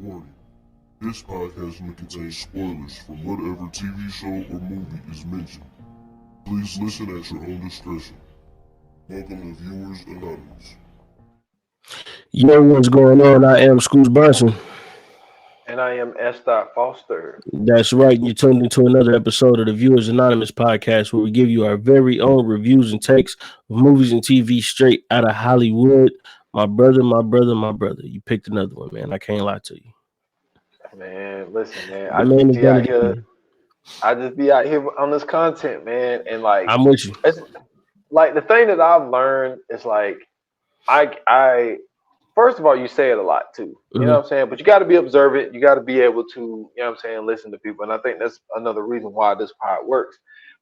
Warning. This podcast may contain spoilers from whatever TV show or movie is mentioned. Please listen at your own discretion. Welcome to Viewers Anonymous. Yo, what's going on? I am Scoots Bronson. And I am S. Foster. That's right. You tuned into another episode of the Viewers Anonymous podcast where we give you our very own reviews and takes of movies and TV straight out of Hollywood. My brother. You picked another one, man. I can't lie to you. Man, listen, man. I just be out here on this content, man. And like, I'm with you. It's like the thing that I've learned is like, I first of all, you say it a lot too. You know what I'm saying? But you got to be observant. You got to be able to, you know what I'm saying, listen to people. And I think that's another reason why this part works.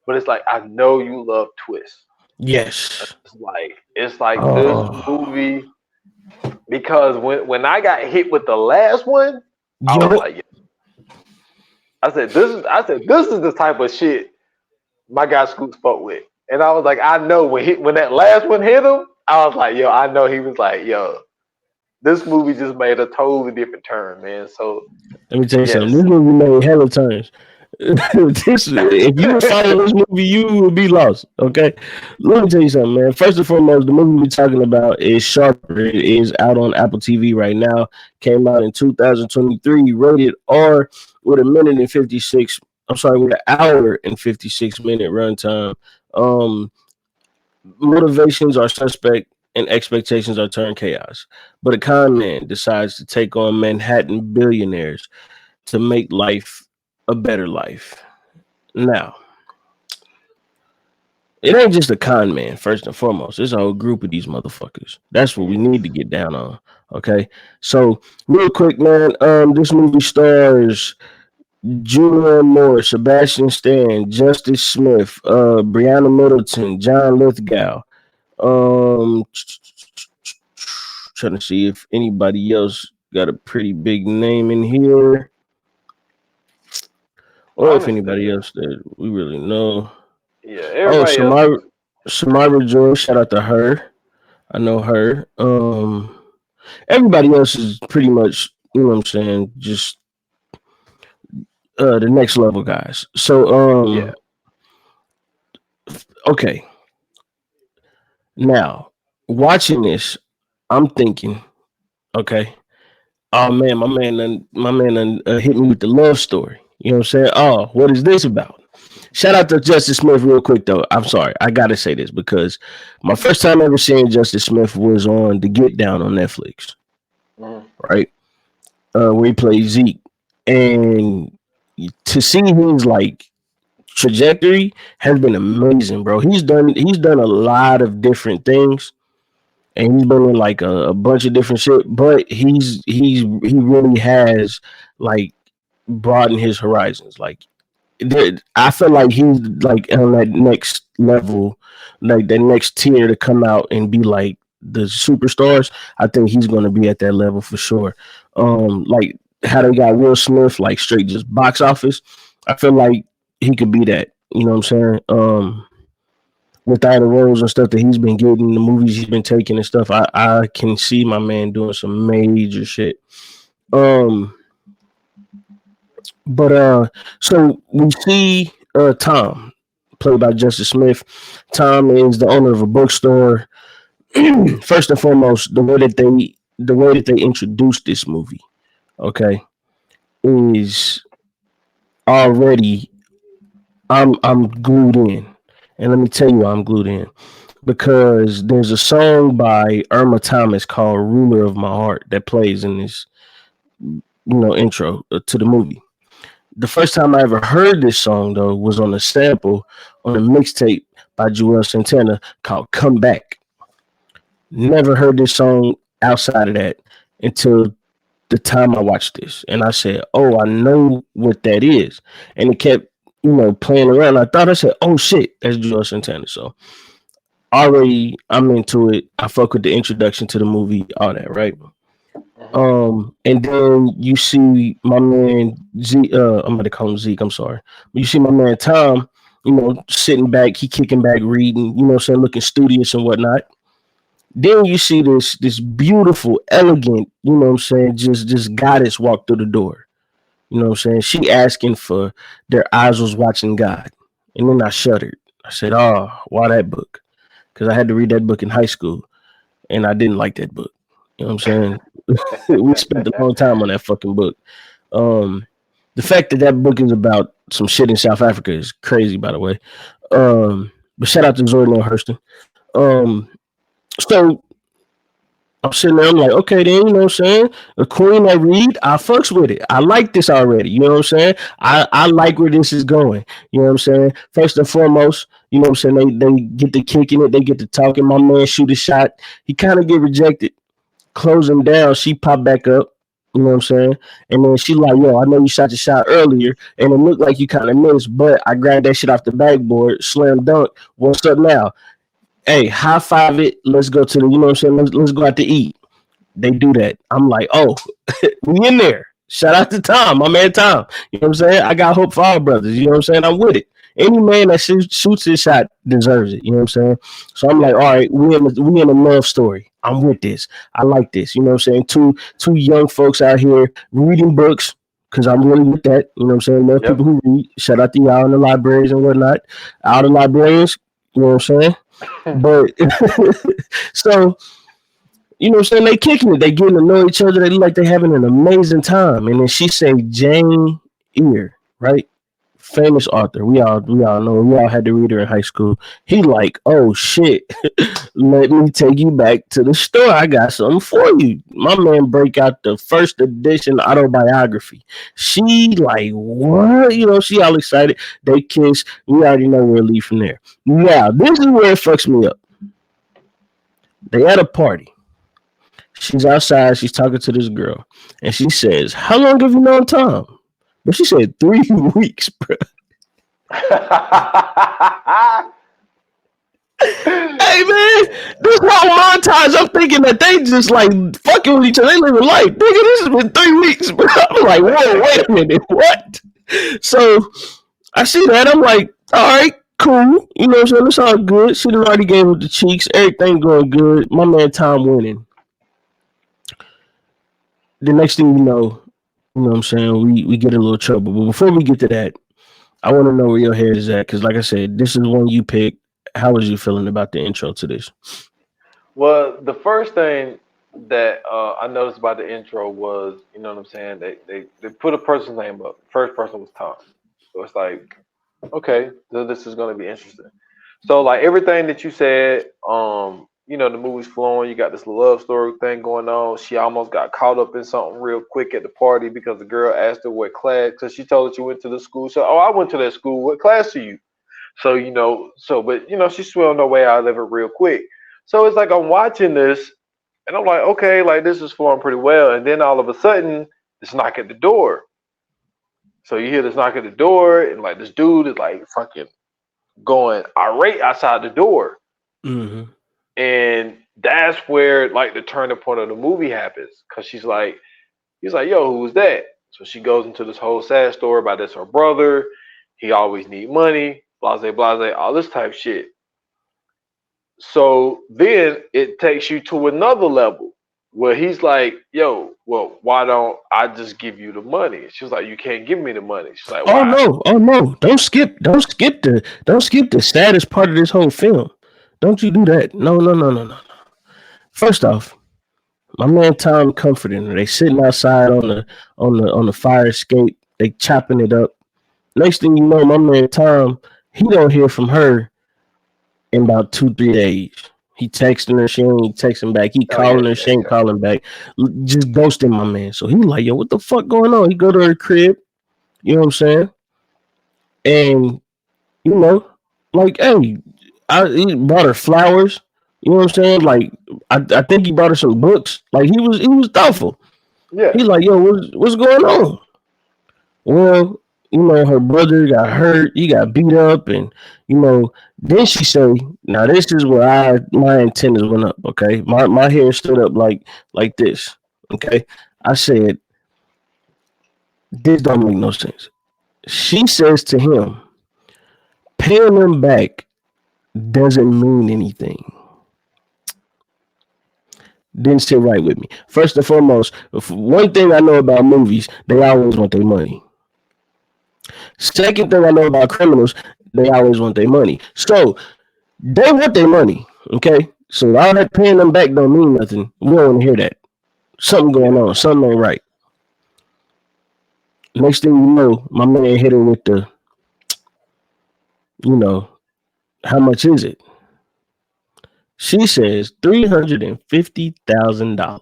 But it's like, I know you love twists. Yes. It's like this movie, because when I got hit with the last one, I was like, yeah. I said this is the type of shit my guy Scoots fuck with. And I was like, I know when that last one hit him, I was like, yo, I know he was like, yo, this movie just made a totally different turn, man. So let me tell you something. This movie made hella turns. If you were following this movie, you would be lost. Okay, let me tell you something, man. First and foremost, the movie we're talking about is Sharper. It is out on Apple TV right now. Came out in 2023, rated R, with a minute and 56. I'm sorry, with an hour and 56-minute runtime. Motivations are suspect and expectations are turned chaos. But a con man decides to take on Manhattan billionaires to make life a better life. Now, it ain't just a con man, first and foremost. It's a whole group of these motherfuckers. That's what we need to get down on. Okay. So, real quick, man, this movie stars Julianne Moore, Sebastian Stan, Justice Smith, Brianna Middleton, John Lithgow. Trying to see if anybody else got a pretty big name in here. Or if anybody else that we really know. Yeah, everybody else. Samara Joy, shout out to her. I know her. Everybody else is pretty much, you know what I'm saying, just the next level guys. So okay. Now, watching this, I'm thinking, okay, oh man, my man hit me with the love story. You know what I'm saying? Oh, what is this about? Shout out to Justice Smith real quick, though. I'm sorry. I got to say this because my first time ever seeing Justice Smith was on The Get Down on Netflix, right? Where he played Zeke. And to see his, like, trajectory has been amazing, bro. He's done a lot of different things. And he's been in, like, a bunch of different shit. But he really has, like, broaden his horizons. Like, I feel like he's like on that next level, like that next tier to come out and be like the superstars. I think he's going to be at that level for sure. Like how they got Will Smith, like straight just box office. I feel like he could be that. You know what I'm saying? With all the roles and stuff that he's been getting, the movies he's been taking and stuff, I can see my man doing some major shit. But so we see Tom, played by Justice Smith. Tom is the owner of a bookstore. First and foremost, the way that they introduced this movie, okay, is already I'm glued in. And let me tell you why I'm glued in. Because there's a song by Irma Thomas called Ruler of My Heart that plays in this, intro to the movie. The first time I ever heard this song, though, was on a sample on a mixtape by Joel Santana called Come Back. Never heard this song outside of that until the time I watched this. And I said, oh, I know what that is. And it kept, playing around. I said, oh, shit, that's Joel Santana. So already I'm into it. I fuck with the introduction to the movie, all that, right? And then you see my man Zeke, I'm gonna call him Zeke, I'm sorry. But you see my man Tom, sitting back, he kicking back, reading, saying, looking studious and whatnot. Then you see this beautiful, elegant, you know what I'm saying, just goddess walk through the door. You know what I'm saying? She asking for their eyes was watching God. And then I shuddered. I said, oh, why that book? Because I had to read that book in high school and I didn't like that book. You know what I'm saying? We spent a long time on that fucking book. Um, the fact that that book is about some shit in South Africa is crazy, by the way. But shout out to Zordon Hurston. Um, so I'm sitting there, I'm like, okay, then, you know what I'm saying? The queen that read, I fucks with it. I like this already. You know what I'm saying? I like where this is going. You know what I'm saying? First and foremost, you know what I'm saying? They get to kicking it, they get to talking. My man shoot a shot. He kind of get rejected. Close him down. She pop back up. You know what I'm saying? And then she like, yo, I know you shot your shot earlier, and it looked like you kind of missed, but I grabbed that shit off the backboard, slam dunk. What's up now? Hey, high five it. Let's go to the, you know what I'm saying? Let's go out to eat. They do that. I'm like, oh, we in there. Shout out to Tom, my man Tom. You know what I'm saying? I got hope for all brothers. You know what I'm saying? I'm with it. Any man that shoots his shot deserves it. You know what I'm saying? So I'm like, all right, we in a love story. I'm with this. I like this. You know what I'm saying? Two young folks out here reading books because I'm really with that. You know what I'm saying? There are Yep. people who read. Shout out to y'all in the libraries and whatnot. All the librarians. You know what I'm saying? But so you know what I'm saying? They kicking it. They getting to know each other. They look like they having an amazing time. And then she say Jane Eyre, right? Famous author. We all know. We all had to read her in high school. He like, oh shit. Let me take you back to the store. I got something for you. My man break out the first edition autobiography. She like, what? You know, she all excited. They kiss. We already know where it lead from there. Now, this is where it fucks me up. They at a party. She's outside. She's talking to this girl, and she says, "How long have you known Tom?" But she said 3 weeks, bro. Hey man, this whole montage, I'm thinking that they just like fucking with each other. They living life, nigga. This has been 3 weeks, bro. I'm like, whoa, wait a minute, what? So I see that. I'm like, all right, cool. You know what I'm saying? It's all good. She done already gave with the cheeks. Everything going good. My man Tom winning. The next thing you know what I'm saying, we get in a little trouble. But before we get to that, I want to know where your head is at. Because like I said, this is one you picked. How was you feeling about the intro to this? Well, the first thing that I noticed about the intro was, you know what I'm saying? They put a person's name up. First person was Tom. So it's like, okay, so this is going to be interesting. So like everything that you said, you know, the movie's flowing. You got this love story thing going on. She almost got caught up in something real quick at the party because the girl asked her what class, because she told her she went to the school. So, oh, I went to that school. What class are you? So you know, but you know, she swelled her way out of it real quick. So it's like I'm watching this, and I'm like, okay, like this is flowing pretty well. And then all of a sudden, this knock at the door. So you hear this knock at the door, and like this dude is like fucking going irate outside the door. Mm-hmm. And that's where like the turning point of the movie happens. Cause he's like, yo, who's that? So she goes into this whole sad story about this her brother. He always need money, blase, blase, all this type shit. So then it takes you to another level where he's like, yo, well, why don't I just give you the money? She was like, you can't give me the money. She's like, Oh why? no, oh no. Don't skip the saddest part of this whole film. Don't you do that. No, no, no, no, no. First off, my man Tom comforting her. They sitting outside on the fire escape. They chopping it up. Next thing you know, my man Tom, he don't hear from her in about 2 3 days. He texting her, she ain't texting back. He Oh yeah, calling her, yeah, she ain't yeah. calling back. Just ghosting my man. So he like, yo, what the fuck going on? He go to her crib, you know what I'm saying? And you know, like, hey, he brought her flowers. You know what I'm saying? Like, I think he brought her some books. Like he was thoughtful. Yeah. He like, yo, what's going on? Well, you know, her brother got hurt, he got beat up, and you know, then she say, now this is where my antennas went up, okay? My hair stood up like this. Okay. I said, this don't make no sense. She says to him, paying them back doesn't mean anything. didn't sit right with me. First and foremost, one thing I know about movies, they always want their money. Second thing I know about criminals, they always want their money. So they want their money, okay? So all that paying them back don't mean nothing. We don't want to hear that. Something going on. Something ain't right. Next thing you know, my man hit her with the, how much is it? She says $350,000.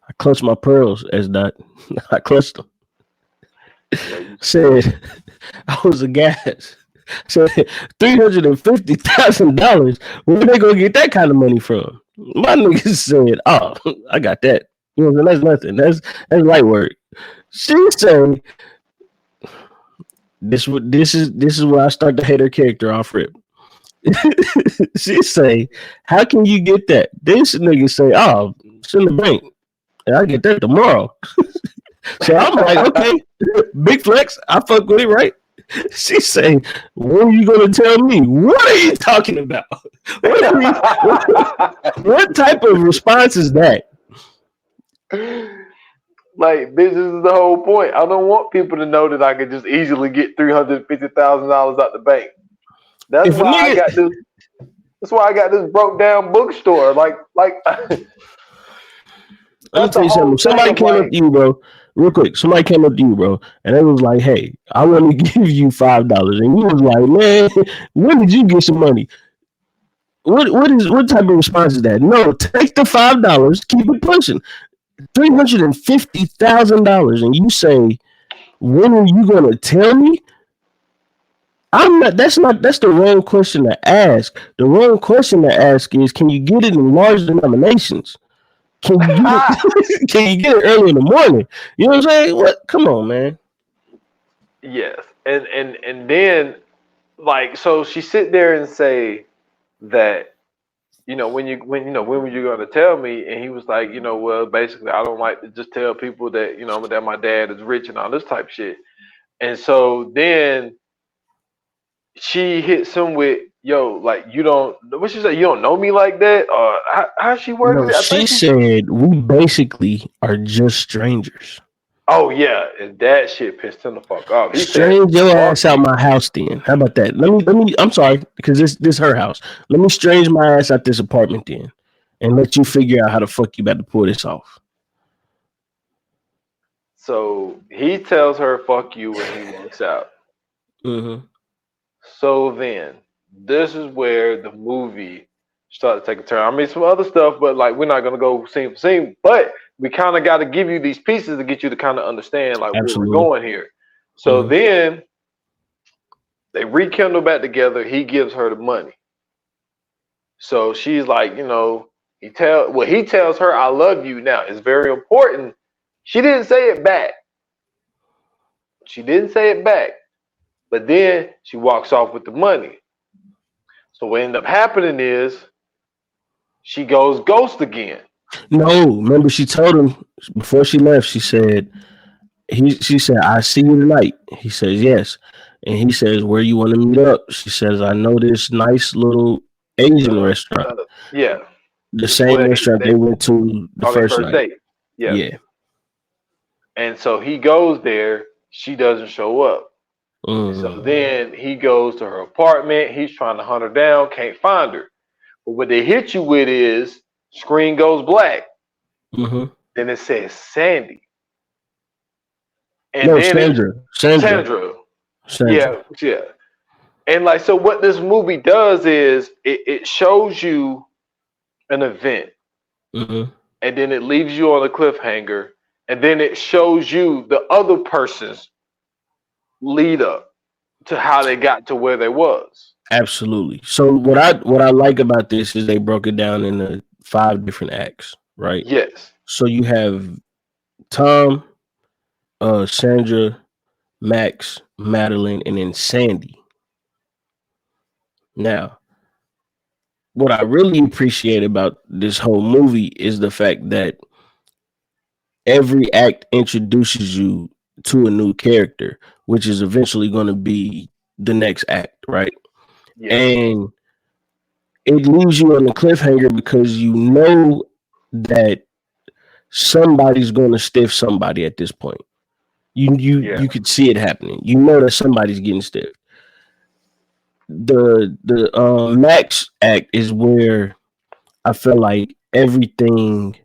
I clutched my pearls as that. I clutched them. Said I was aghast. Said $350,000. Where they gonna get that kind of money from? My niggas said, "Oh, I got that." You know, that's nothing. That's light work. She said, "This is where I start to hate her character off rip." She say, "How can you get that?" This nigga say, "Oh, it's in the bank, and I get that tomorrow." So I'm like, okay, big flex. I fuck with it, right? She say, "When are you gonna tell me? What are you talking about? What type of response is that?" Like, this is the whole point. I don't want people to know that I could just easily get $350,000 out the bank. That's why I got this. That's why I got this broke down bookstore. Like. Let me tell you something. Somebody came up to you, bro. Real quick, somebody came up to you, bro, and they was like, "Hey, I want to give you $5," and you was like, "Man, when did you get some money?" What type of response is that? No, take the $5, keep it pushing. $350,000, and you say, "When are you gonna tell me?" I'm not. That's the wrong question to ask. The wrong question to ask is, can you get it in large denominations? Can you get it early in the morning? You know what I'm saying? What? Come on, man. Yes, and then, like, so she sit there and say that, when were you gonna tell me? And he was like, well, basically, I don't like to just tell people that that my dad is rich and all this type of shit. And so then she hits him with, "Yo, like, you don't," what she said, "You don't know me like that," or how she worded it? She said, "We basically are just strangers." Oh yeah, and that shit pissed him the fuck off. He Strange your ass out my house then. How about that? Let me I'm sorry, because this her house. Let me strange my ass out this apartment then and let you figure out how the fuck you about to pull this off. So he tells her "fuck you" when he walks out. Mm-hmm. So then this is where the movie started to take a turn. I mean, some other stuff, but like, we're not gonna go scene for scene. But we kind of got to give you these pieces to get you to kind of understand like where we're going here. So then they rekindle back together. He gives her the money. So she's like, he tells her, "I love you." Now it's very important. She didn't say it back. But then she walks off with the money. So what ended up happening is she goes ghost again. No, remember she told him before she left. She said, she said, "I see you tonight." He says, "Yes," and he says, "Where you want to meet up?" She says, "I know this nice little Asian restaurant." Yeah, the same restaurant they went to the first night. date. Yeah. And so he goes there. She doesn't show up. So then he goes to her apartment. He's trying to hunt her down. Can't find her. But what they hit you with is screen goes black. Mm-hmm. Then it says Sandy. And no, then Sandra. Yeah. And like, so what this movie does is it shows you an event. Mm-hmm. And then it leaves you on a cliffhanger. And then it shows you the other person's lead up to how they got to where they was. Absolutely. So what I like about this is they broke it down into 5 different acts, right? Yes. So you have Tom, Sandra, Max, Madeline, and then Sandy. Now, what I really appreciate about this whole movie is the fact that every act introduces you to a new character, which is eventually going to be the next act, right? Yes. And it leaves you on the cliffhanger because you know that somebody's going to stiff somebody at this point. You could see it happening. You know that somebody's getting stiffed. The Max act is where I feel like everything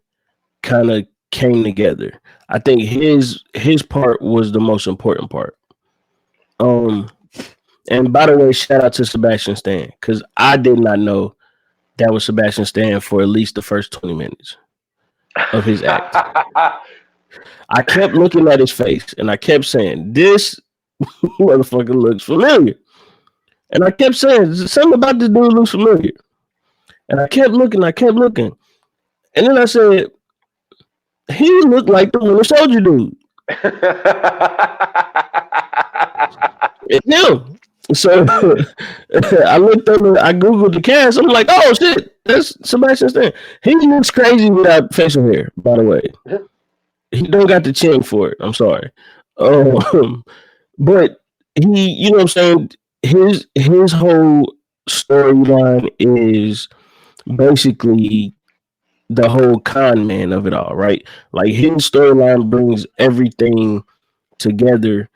kind of came together. I think his part was the most important part. And by the way, shout out to Sebastian Stan because I did not know that was Sebastian Stan for at least the first 20 minutes of his act. I kept looking at his face and I kept saying, "This motherfucker looks familiar." And I kept saying, "Something about this dude looks familiar." And I kept looking. And then I said, "He looked like the Winter Soldier dude." It's him. So I looked up, I googled the cast. I'm like, "Oh shit, that's Sebastian Stan." He looks crazy without facial hair. By the way, he don't got the chin for it. I'm sorry, but he, you know what I'm saying. His whole storyline is basically the whole con man of it all, right? Like his storyline brings everything together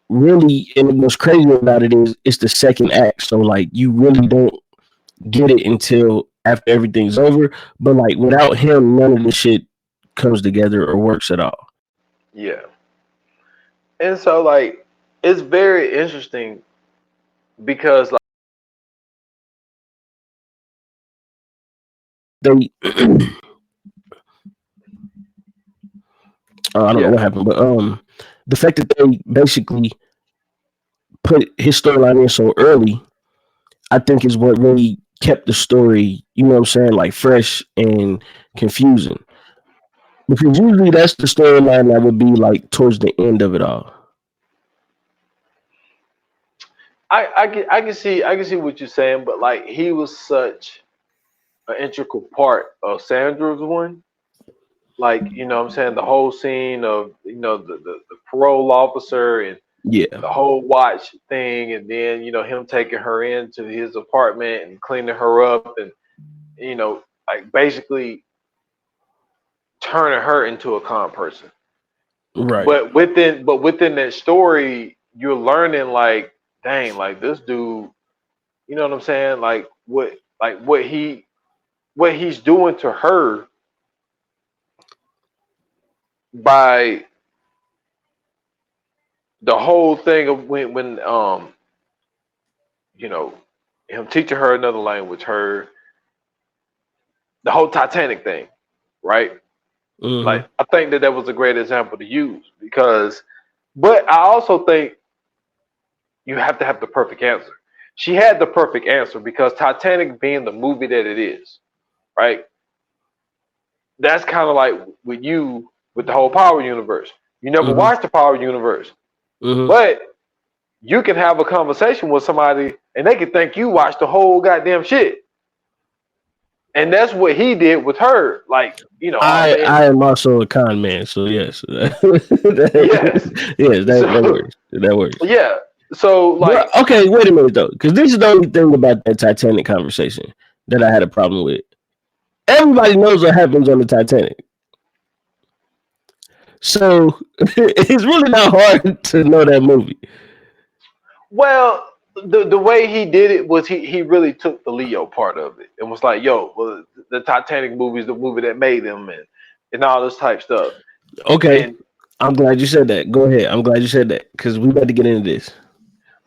really, and what's crazy about it is it's the second act, so like you really don't get it until after everything's over. But like without him, none of this shit comes together or works at all. Yeah. And so like it's very interesting because like They, I don't know what happened, but the fact that they basically put his storyline in so early, I think is what really kept the story, you know what I'm saying, like fresh and confusing. Because usually that's the storyline that would be like towards the end of it all. I can see what you're saying, but like he was such an integral part of Sandra's one. Like, you know what I'm saying, the whole scene of, the parole officer and Yeah. the whole watch thing, and then, him taking her into his apartment and cleaning her up and, like basically turning her into a calm person. Right. But within that story, you're learning like, dang, like this dude, you know what I'm saying? What he's doing to her by the whole thing of when you know him teaching her another language, her the whole Titanic thing, right? Mm-hmm. Like I think that was a great example to use because, but I also think you have to have the perfect answer. She had the perfect answer because Titanic being the movie that it is, right? That's kind of like with you with the whole Power universe. You never Mm-hmm. watched the Power universe, Mm-hmm. but you can have a conversation with somebody and they can think you watched the whole goddamn shit. And that's what he did with her. Like, oh man. I am also a con man, so yes. Yes. Yes, that So, works. That works. yeah. So like, But, okay, wait a minute though, because this is the only thing about that Titanic conversation that I had a problem with. Everybody knows what happens on the Titanic. So it's really not hard to know that movie. well, the way he did it was he really took the Leo part of it and was like, yo, well, the Titanic movie is the movie that made him and all this type stuff. Okay. And I'm glad you said that. Go ahead. I'm glad you said that because we about to get into this.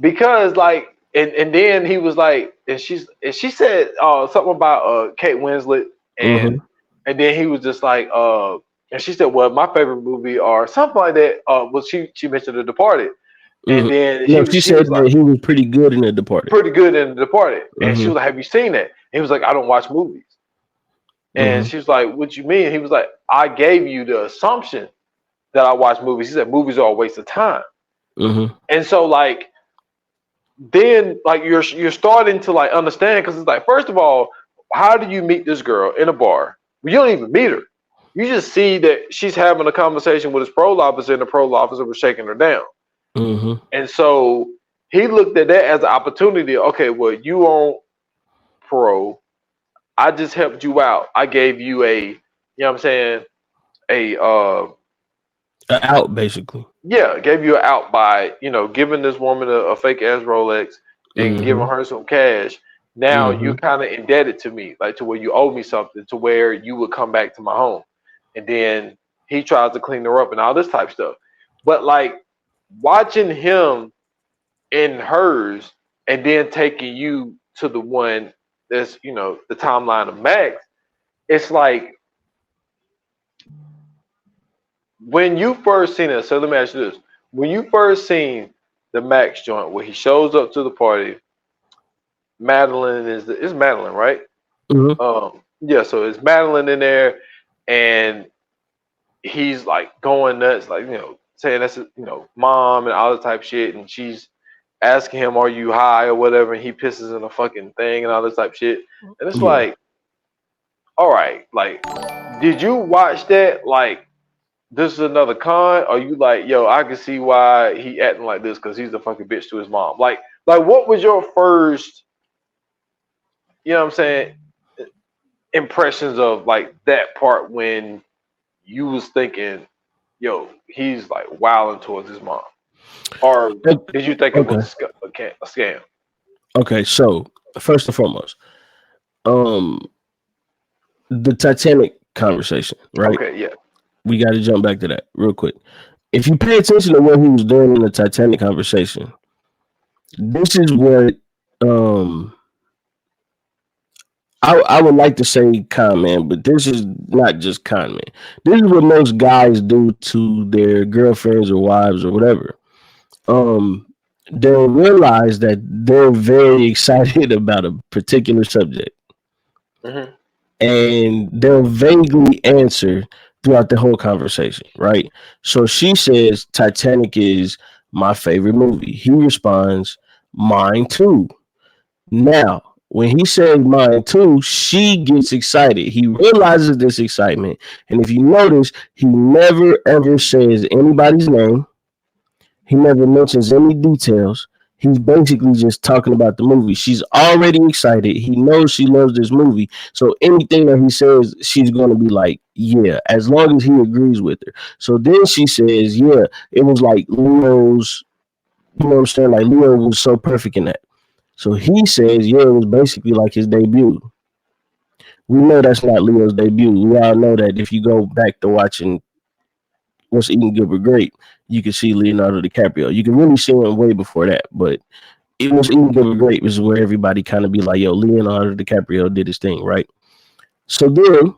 because like and then he was like and she said something about Kate Winslet and Mm-hmm. and then he was just like and she said, well, my favorite movie or something like that. Well, she mentioned The Departed. And Mm-hmm. then No, she she said was like, that he was pretty good in The Departed. pretty good in The Departed. And she Mm-hmm. was like, have you seen that? And he was like, I don't watch movies. And Mm-hmm. she was like, what you mean? He was like, I gave you the assumption that I watch movies. He said, movies are a waste of time. Mm-hmm. And so like, then like you're starting to like understand because it's like, first of all, how do you meet this girl in a bar? Well, you don't even meet her. You just see that she's having a conversation with his parole officer and the parole officer was shaking her down. Mm-hmm. And so he looked at that as an opportunity. Okay, well, you on parole. I just helped you out. I gave you a, you know what I'm saying, a Out basically. yeah, gave you an out by, giving this woman a fake ass Rolex and giving Mm-hmm. her some cash. Now Mm-hmm. you kind of indebted to me, like to where you owe me something, to where you would come back to my home, and then he tries to clean her up and all this type stuff. But like watching him in hers, and then taking you to the one that's the timeline of Max, it's like when you first seen it. So let me ask you this: when you first seen the Max joint where he shows up to the party, Madeline is Madeline, right? Mm-hmm. Yeah. So it's Madeline in there, and he's like going nuts, like saying that's mom and all this type of shit, and she's asking him, "Are you high or whatever?" And he pisses in a fucking thing and all this type of shit, and it's Yeah. like, all right, like, did you watch that? Like, this is another con? Or you like, yo, I can see why he acting like this because he's a fucking bitch to his mom. Like, what was your first, what I'm saying, impressions of like that part when you was thinking, yo, he's like wilding towards his mom, or did you think it Okay. was a scam? Okay. So first and foremost, um, the Titanic conversation, right? Okay, yeah. We got to jump back to that real quick. If you pay attention to what he was doing in the Titanic conversation, this is what um I would like to say con man, but this is not just con man. This is what most guys do to their girlfriends or wives or whatever. Um, they'll realize that they're very excited about a particular subject, Hmm. and they'll vaguely answer throughout the whole conversation, right? So she says Titanic is my favorite movie. He responds, mine too. Now, when he says mine too, she gets excited. He realizes this excitement. And if you notice, he never ever says anybody's name. He never mentions any details. He's basically just talking about the movie. She's already excited. He knows she loves this movie. So anything that he says, she's going to be like, yeah, as long as he agrees with her. So then she says, yeah, it was like Leo's, you know what I'm saying? Like Leo was so perfect in that. So he says, yeah, it was basically like his debut. We know that's not Leo's debut. We all know that if you go back to watching What's Eating Good but Great, you can see Leonardo DiCaprio. You can really see him way before that, but it was Eating Good but Great was where everybody kind of be like, yo, Leonardo DiCaprio did his thing, right? So then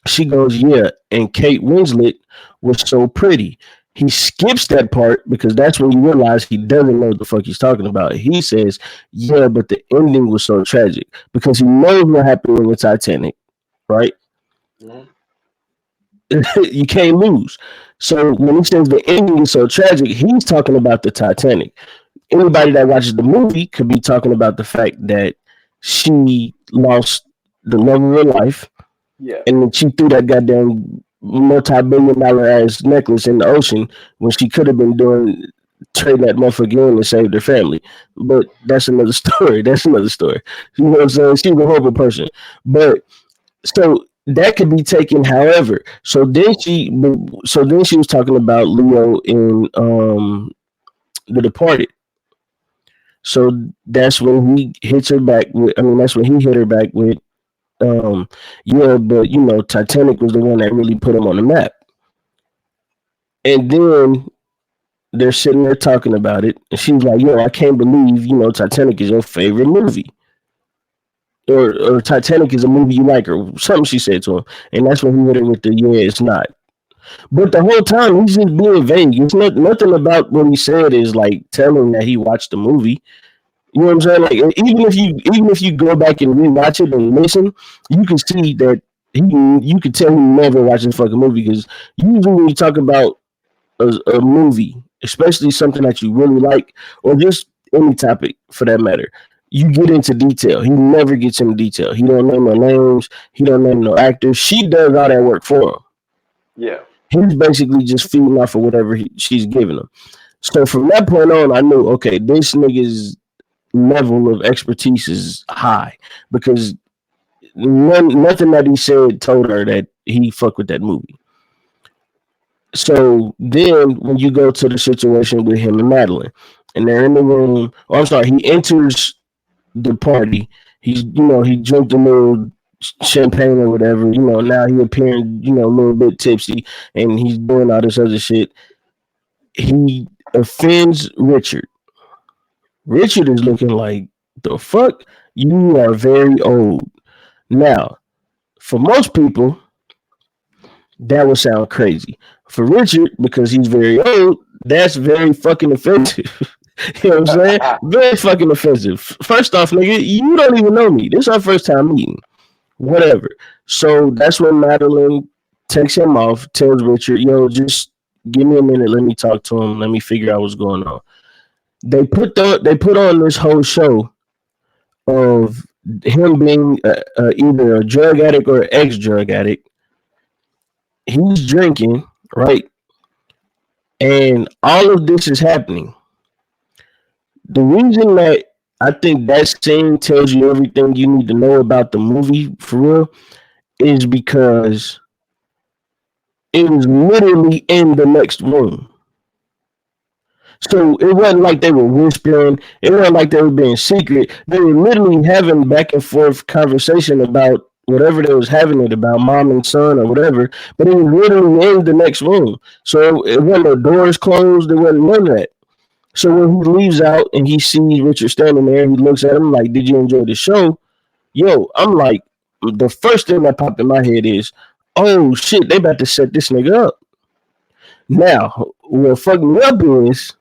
she goes, yeah, and Kate Winslet was so pretty. He skips that part because that's when you realize he doesn't know what the fuck he's talking about. He says, yeah, but the ending was so tragic because he knows what happened in the Titanic, right? Hmm. You can't lose. So when he says the ending is so tragic, he's talking about the Titanic. Anybody that watches the movie could be talking about the fact that she lost the love of her life, Yeah. and then she threw that goddamn multi-billion-dollar ass necklace in the ocean when she could have been doing trading that motherfucker in and saved her family. But that's another story. That's another story. You know what I'm saying? She was a horrible person. But so that could be taken however. So then she was talking about Leo in The Departed. So that's when he hits her back with I mean that's when he hit her back with um yeah, but Titanic was the one that really put him on the map. And then they're sitting there talking about it, and she was like, "Yo, I can't believe Titanic is your favorite movie, or Titanic is a movie you like, or something." She said to him, and that's when he hit her with the "Yeah, it's not." But the whole time he's just being vague. It's nothing about what he said is like telling that he watched the movie. You know what I'm saying? Like even if you go back and rewatch it and listen, you can see that you can tell he never watched this fucking movie because usually when you talk about a movie, especially something that you really like, or just any topic for that matter, you get into detail. He never gets into detail. He don't name no names. He don't name no actors. She does all that work for him. Yeah. He's basically just feeding off of whatever she's giving him. So from that point on, I knew, okay, this nigga's level of expertise is high because nothing that he said told her that he fucked with that movie. So then when you go to the situation with him and Madeline, and they're in the room, or I'm sorry, he enters the party. He drank a little champagne or whatever. Now he appearing, a little bit tipsy, and he's doing all this other shit. He offends Richard. Richard is looking like, the fuck? You are very old. Now, for most people, that would sound crazy. For Richard, because he's very old, that's very fucking offensive. You know what I'm saying? Very fucking offensive. First off, nigga, you don't even know me. This is our first time meeting. Whatever. So that's when Madeline takes him off, tells Richard, yo, just give me a minute. Let me talk to him. Let me figure out what's going on. They put on this whole show of him being either a drug addict or ex-drug addict. He's drinking, right? And all of this is happening. The reason that I think that scene tells you everything you need to know about the movie for real is because it was literally in the next room. So it wasn't like they were whispering. It wasn't like they were being secret. They were literally having back and forth conversation about whatever they was having it about, mom and son or whatever. But it was literally in the next room. So it wasn't no doors closed. There wasn't none of that. So when he leaves out and he sees Richard standing there, he looks at him like, did you enjoy the show? Yo, I'm like, the first thing that popped in my head is, oh shit, they about to set this nigga up. Now, what fucked me up is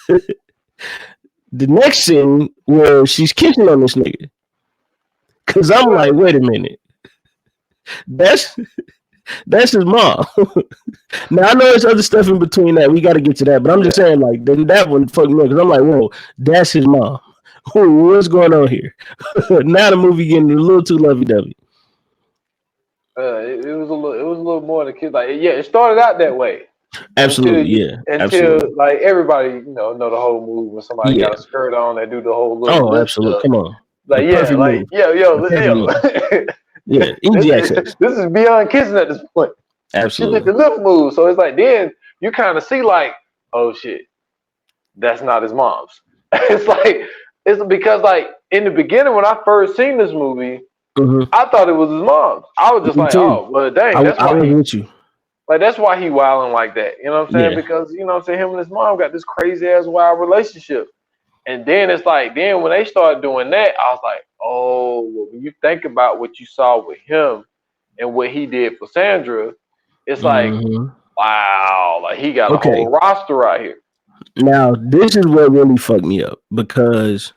the next scene where she's kissing on this nigga. Cause I'm like, wait a minute. That's his mom. Now I know there's other stuff in between that. We got to get to that, but I'm just saying, like, that one fucked me up because I'm like, whoa, that's his mom. What's going on here? Now the movie getting a little too lovey-dovey. It was a little more than kids. Like, yeah, it started out that way. Absolutely, until like everybody, know the whole move when somebody got a skirt on, they do the whole little. Oh, absolutely. Come on. Like, yeah, easy access. This is beyond kissing at this point. Absolutely. She did the lip move, so it's like then you kind of see like, oh shit, that's not his mom's. It's because like in the beginning when I first seen this movie, I thought it was his mom's. I was just oh well, dang, that's why he with you. Like that's why he wilding like that. You know what I'm saying? Yeah. Because him and his mom got this crazy ass wild relationship. And then it's like, then when they started doing that, I was like, oh, well, when you think about what you saw with him and what he did for Sandra, it's like, wow, like he got a whole roster right here. Now, this is what really fucked me up because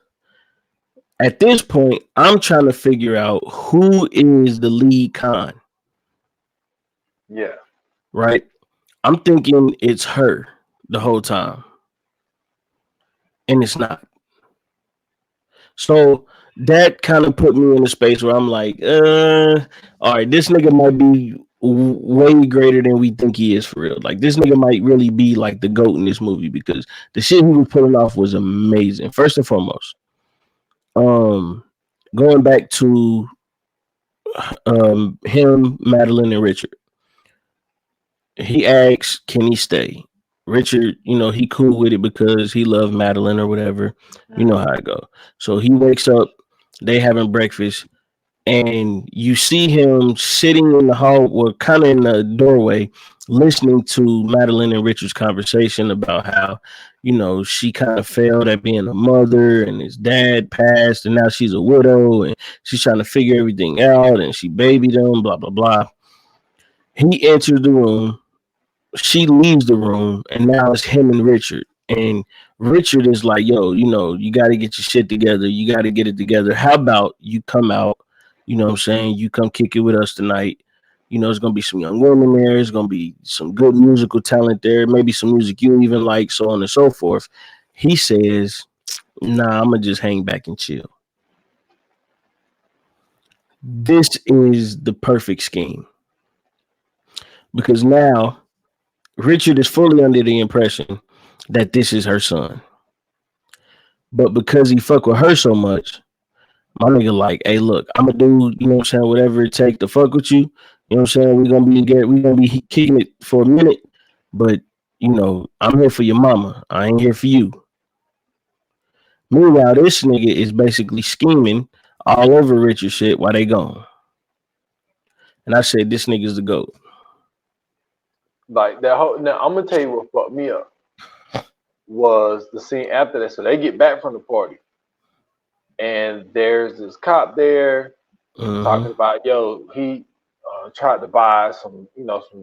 at this point, I'm trying to figure out who is the lead con. Yeah. Right? I'm thinking it's her the whole time. And it's not. So that kind of put me in a space where I'm like, all right, this nigga might be way greater than we think he is for real. Like this nigga might really be like the GOAT in this movie because the shit he was pulling off was amazing. First and foremost, going back to him, Madeline, and Richard. He asks, can he stay? Richard, he cool with it because he loved Madeline or whatever. You know how it go. So he wakes up, they having breakfast, and you see him sitting in the hall or kind of in the doorway listening to Madeline and Richard's conversation about how, she kind of failed at being a mother and his dad passed and now she's a widow and she's trying to figure everything out and she babied him, blah, blah, blah. He enters the room. She leaves the room and now it's him and Richard. And Richard is like, yo, you got to get your shit together. You got to get it together. How about you come out? You know what I'm saying? You come kick it with us tonight. It's going to be some young women there. It's going to be some good musical talent there. Maybe some music you even like, so on and so forth. He says, nah, I'm going to just hang back and chill. This is the perfect scheme. Because now Richard is fully under the impression that this is her son. But because he fuck with her so much, My nigga like, hey, look, I'm a dude, you know what I'm saying, whatever it take to fuck with you. You know what I'm saying? We gonna be kicking it for a minute, but you know, I'm here for your mama. I ain't here for you. Meanwhile, this nigga is basically scheming all over Richard shit while they gone. And I said, this nigga's the GOAT. Like that whole. Now I'm gonna tell you what fucked me up was the scene after that. So they get back from the party, and there's this cop there talking about, yo, he tried to buy some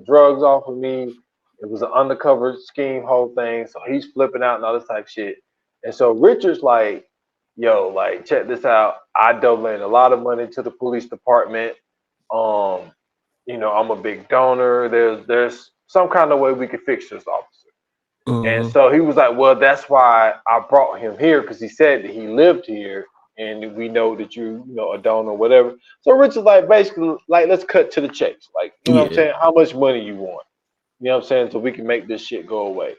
drugs off of me. It was an undercover scheme, whole thing. So he's flipping out and all this type of shit. And so Richard's like, yo, like, check this out. I donated a lot of money to the police department. Um, I'm a big donor. There's some kind of way we could fix this, officer. And so he was like, well, that's why I brought him here, because he said that he lived here and we know that you a donor or whatever. So Richard's like, basically, like, let's cut to the chase. Like, you know what I'm saying? How much money you want? You know what I'm saying? So we can make this shit go away.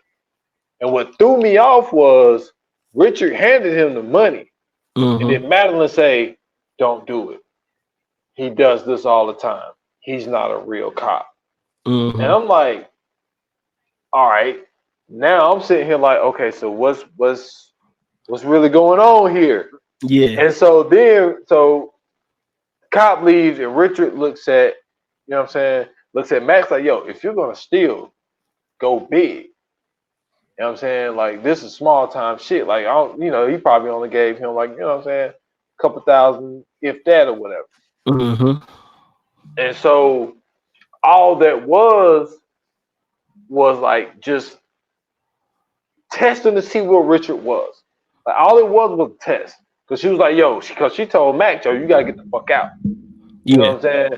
And what threw me off was Richard handed him the money. And then Madeline say, don't do it. He does this all the time. He's not a real cop. And I'm like, all right. Now I'm sitting here like, okay, so what's really going on here? Yeah. And so cop leaves and Richard looks at, you know what I'm saying, looks at Max like, yo, if you're gonna steal, go big. You know what I'm saying? Like, this is small time shit. Like, he probably only gave him, like, you know what I'm saying, a couple thousand, if that, or whatever. And so all that was like just testing to see where Richard was. Like, all it was a test. Because she was like, yo, because she told Max, yo, you got to get the fuck out. You know what I'm saying?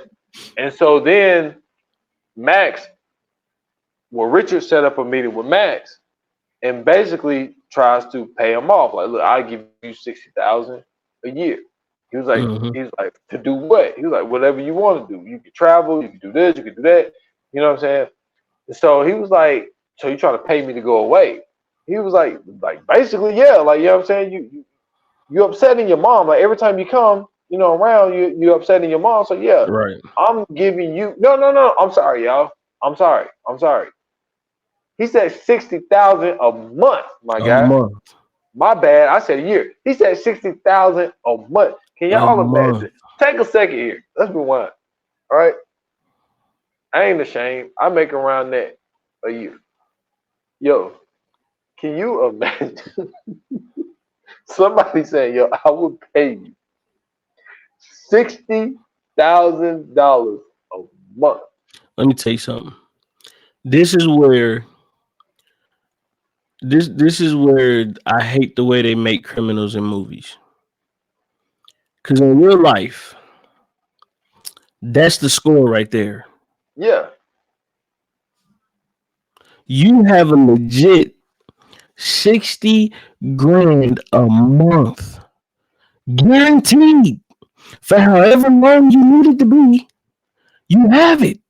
And so then Richard set up a meeting with Max and basically tries to pay him off. Like, look, I'll give you $60,000 a year. He was like, to do what? He was like, whatever you want to do. You can travel, you can do this, you can do that. You know what I'm saying? And so he was like, so you trying to pay me to go away? He was like basically, yeah, like, you know what I'm saying? You upsetting your mom. Like, every time you come, around, you upsetting your mom. So yeah, right. I'm giving you no. I'm sorry, y'all. I'm sorry. He said 60,000 a month, my guy. Month. My bad. I said a year. He said 60,000 a month. Can y'all imagine? Take a second here. Let's rewind. All right. I ain't ashamed. I make around that a year. Yo, can you imagine somebody saying, yo, I will pay you $60,000 a month? Let me tell you something. This is where I hate the way they make criminals in movies. Because in real life, that's the score right there. Yeah. You have a legit 60 grand a month, guaranteed, for however long you need it to be. You have it.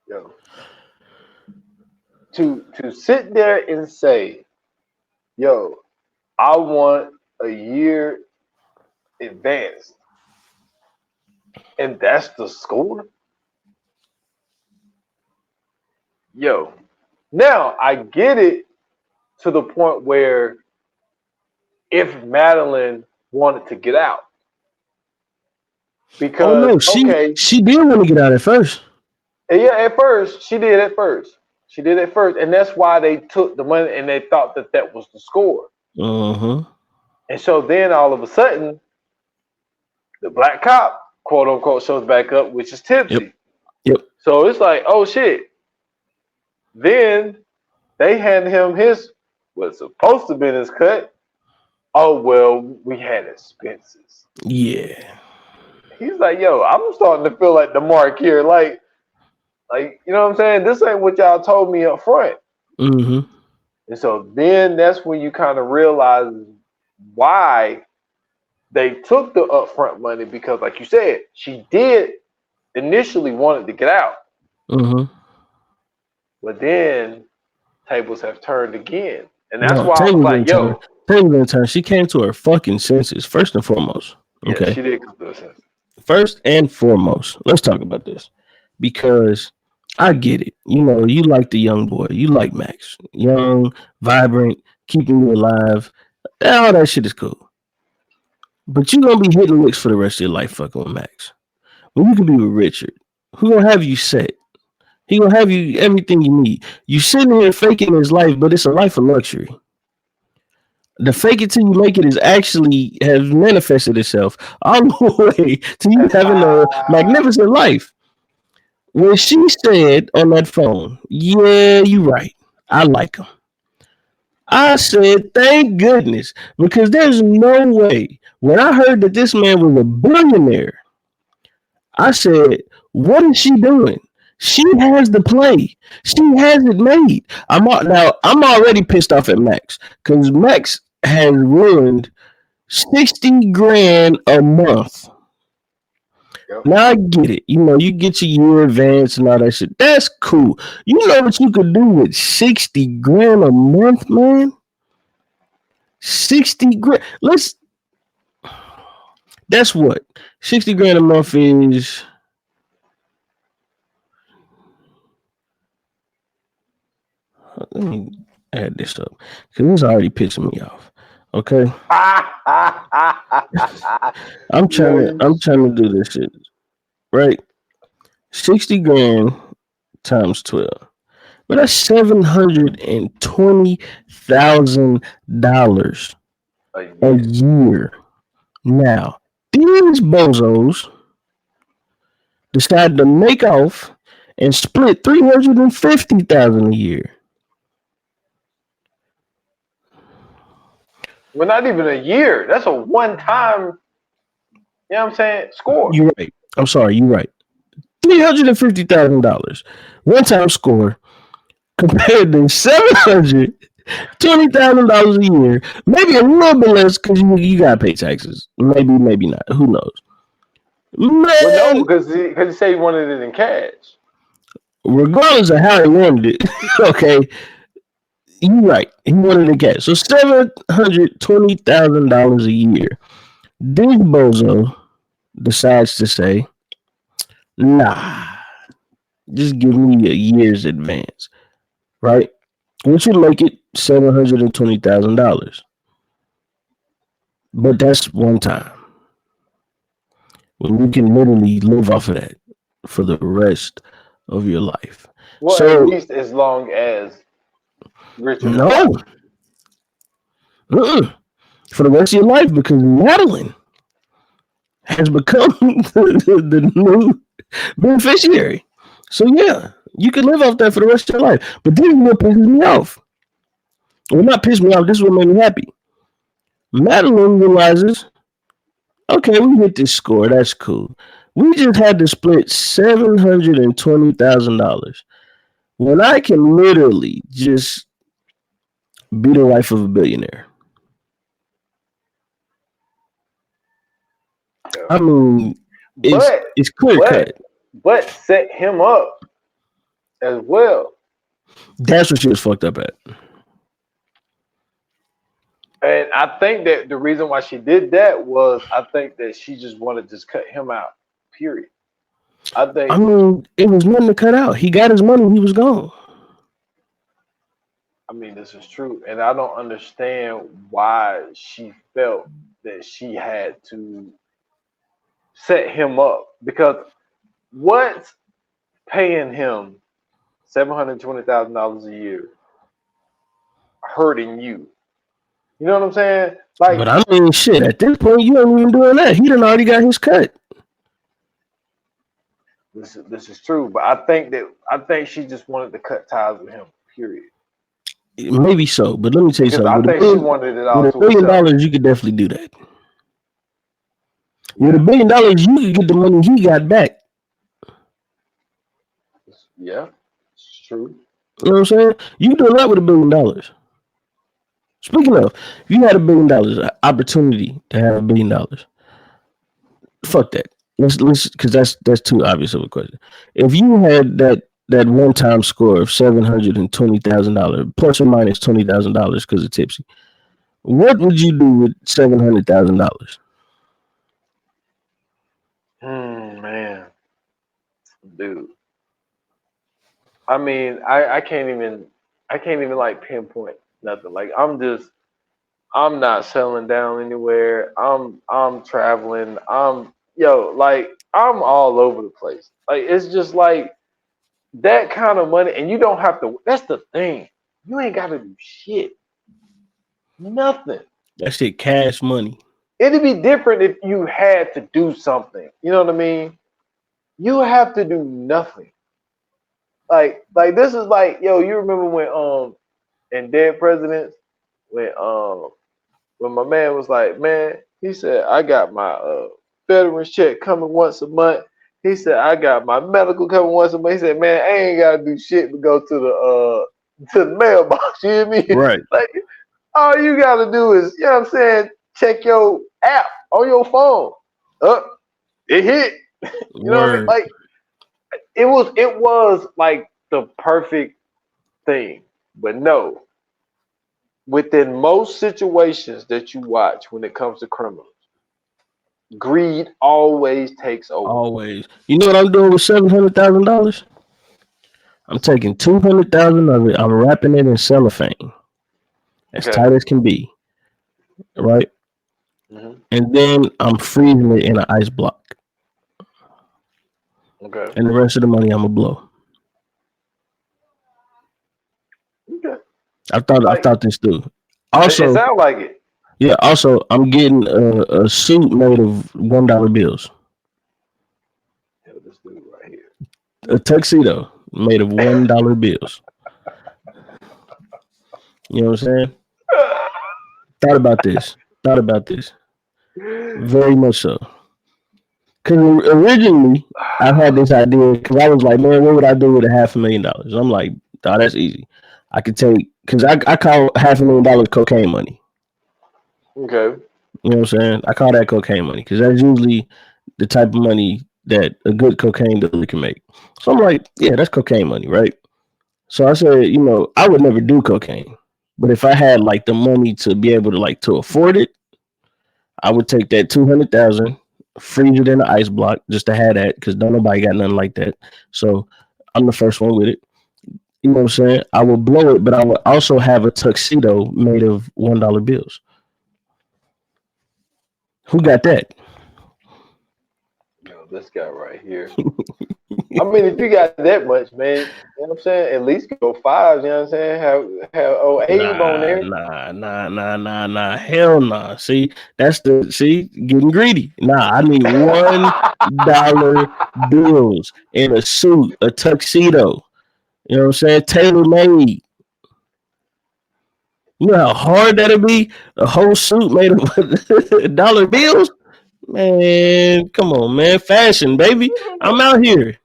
Yo. To sit there and say, yo, I want a year advanced, and that's the score? Yo, now I get it to the point where if Madeline wanted to get out, because she did want to get out at first. Yeah, at first she did. And that's why they took the money and they thought that was the score. And so then all of a sudden, the black cop, quote unquote, shows back up, which is Tipsy. Yep. So it's like, oh shit. Then they hand him what's supposed to be his cut. Oh, well, we had expenses. Yeah. He's like, yo, I'm starting to feel like the mark here. Like, you know what I'm saying? This ain't what y'all told me up front. And so then that's when you kind of realize why they took the upfront money, because, like you said, she did initially wanted to get out. But then tables have turned again. And that's why I was like, yo. She came to her fucking senses, first and foremost. Okay. Yeah, she did come to her senses. First and foremost, let's talk about this. Because I get it. You know, you like the young boy. You like Max. Young, vibrant, keeping you alive. All that shit is cool. But you're going to be hitting licks for the rest of your life fucking with Max. When you could be with Richard, who going to have you set? He going to have you everything you need. You sitting here faking his life, but it's a life of luxury. The fake it till you make it is actually has manifested itself all the way to you having a magnificent life. When she said on that phone, yeah, you right. I like him. I said, thank goodness, because there's no way. When I heard that this man was a billionaire, I said, what is she doing? She has the play. She has it made. I'm already pissed off at Max because Max has ruined 60 grand a month. Yep. Now I get it. You know, you get your year advance and all that shit. That's cool. You know what you could do with 60 grand a month, man? 60 grand. That's what? 60 grand a month is. Let me add this up because it's already pissing me off. Okay. I'm trying to do this shit. Right? 60 grand times 12. But that's $720,000 a year. Now, these bozos decided to make off and split $350,000 a year. Well, not even a year. That's a one-time, you know what I'm saying, score. You're right. I'm sorry, you're right. $350,000 one-time score compared to $720,000 a year. Maybe a little bit less because you got to pay taxes. Maybe not. Who knows? Man, well, no, because he said he wanted it in cash. Regardless of how he wanted it, okay, you're right. He wanted it in cash. So $720,000 a year. This bozo decides to say, nah, just give me a year's advance, right? Which would make it $720,000. But that's one time. When you can literally live off of that for the rest of your life. Well, so, at least as long as Richard. No. For the rest of your life, because Madeline has become the new beneficiary. So yeah, you can live off that for the rest of your life. But this is what pisses me off. Well, not piss me off. This is what made me happy. Madeline realizes, okay, we hit this score. That's cool. We just had to split $720,000 when I can literally just be the wife of a billionaire. I mean, it's clear cut. But set him up as well. That's what she was fucked up at. And I think that the reason why she did that was I think that she just wanted to just cut him out. Period. I mean, it was nothing to cut out. He got his money. He was gone. I mean, this is true. And I don't understand why she felt that she had to set him up. Because what's paying him $720,000 a year hurting you? You know what I'm saying? Like, but I mean, shit, at this point, you ain't even doing that. He done already got his cut. This is true, but I think she just wanted to cut ties with him. Period. Maybe so, but let me tell you something. I think she wanted it all. With $1 billion, you could definitely do that. With $1 billion, you could get the money he got back. Yeah, it's true. You know what I'm saying? You can do a lot with $1 billion. Speaking of, if you had $1 billion, an opportunity to have $1 billion, fuck that. Let's because that's too obvious of a question. If you had that that one-time score of $720,000 plus or minus $20,000 because of tipsy. What would you do with $700,000? Man, dude. I mean, I can't even like pinpoint nothing. Like I'm not settling down anywhere. I'm traveling. I'm all over the place. Like it's just like that kind of money, and you don't have to. That's the thing. You ain't got to do shit. Nothing. That shit cash money. It'd be different if you had to do something. You know what I mean? You have to do nothing. Like this is like, yo, you remember when in Dead Presidents when my man was like, man, he said, I got my veterans check coming once a month. He said, I got my medical coming once a month. He said, man, I ain't gotta do shit but go to the mailbox. You hear me? Right. Like all you gotta do is, you know what I'm saying, check your app on your phone. It hit. You know what I mean? Word. Like it was like the perfect thing. But no, within most situations that you watch when it comes to criminals, greed always takes over. Always. You know what I'm doing with $700,000? I'm taking 200,000 of it. I'm wrapping it in cellophane, as Okay. tight as can be, right? Mm-hmm. And then I'm freezing it in an ice block. Okay. And the rest of the money I'm gonna blow. Okay. I Like thought this through. it Also, sounds like it. yeah. Also, I'm getting a suit made of $1 bills. Yo, this dude right here. A tuxedo made of $1 bills. You know what I'm saying? Thought about this. Thought about this. Very much so. Because originally I had this idea because I was like, man, what would I do with $500,000? I'm like, oh, that's easy. I could take because I call $500,000 cocaine money. Okay. You know what I'm saying? I call that cocaine money because that's usually the type of money that a good cocaine dealer can make. So I'm like, yeah, that's cocaine money, right? So I said, you know, I would never do cocaine, but if I had like the money to be able to like to afford it, I would take that 200,000, freeze it in an ice block just to have that because don't nobody got nothing like that. So I'm the first one with it. You know what I'm saying? I would blow it, but I would also have a tuxedo made of $1 bills. Who got that? Yo, this guy right here. I mean, if you got that much, man, you know what I'm saying? At least go fives, you know what I'm saying? Have old Abe on Nah, there. nah, nah, nah, nah, nah. Hell nah. See, getting greedy. Nah, I need $1 bills in a suit, a tuxedo. You know what I'm saying? Tailor made. You know how hard that'd be? A whole suit made of dollar bills? Man, come on, man. Fashion, baby. I'm out here.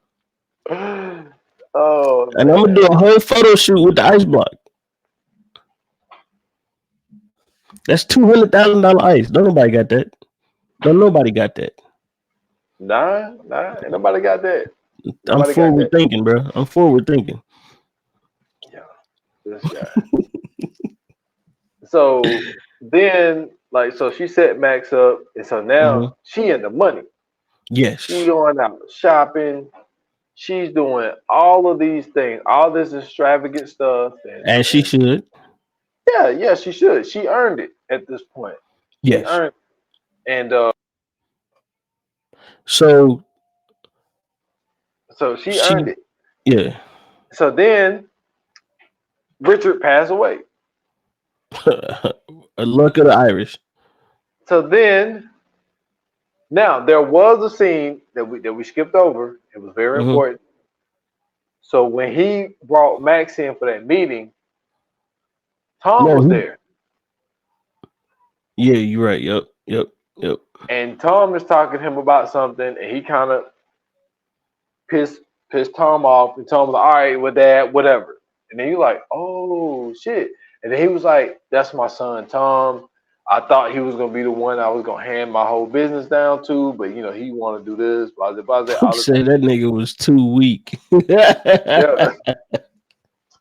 Oh And I'm gonna do man. a whole photo shoot with the ice block. That's $200,000 ice. Don't nobody got that. Don't nobody got that. Nah, ain't nobody got that. I'm Nobody got forward that. thinking, bro. I'm forward thinking. Yeah, this guy. So then, like, so she set Max up, and so Mm-hmm. now she in the money. She Yes. going out shopping. She's doing all of these things, all this extravagant stuff, As she and should. yeah, she should. She earned it at this point. She Yes. earned it. And So so she she, earned it. yeah. So then Richard passed away. A luck of the Irish. So then now there was a scene that we skipped over. It was very Mm-hmm. important. So when he brought Max in for that meeting, Tom No, was there. yeah, you're right. Yep. And Tom is talking to him about something, and he kind of pissed Tom off, and Tom was like, "All right, with that, whatever." And then you like, "Oh shit!" And then he was like, "That's my son, Tom. I thought he was gonna be the one I was gonna hand my whole business down to, but you know he want to do this, blah blah blah. You say that nigga was too weak. Yeah,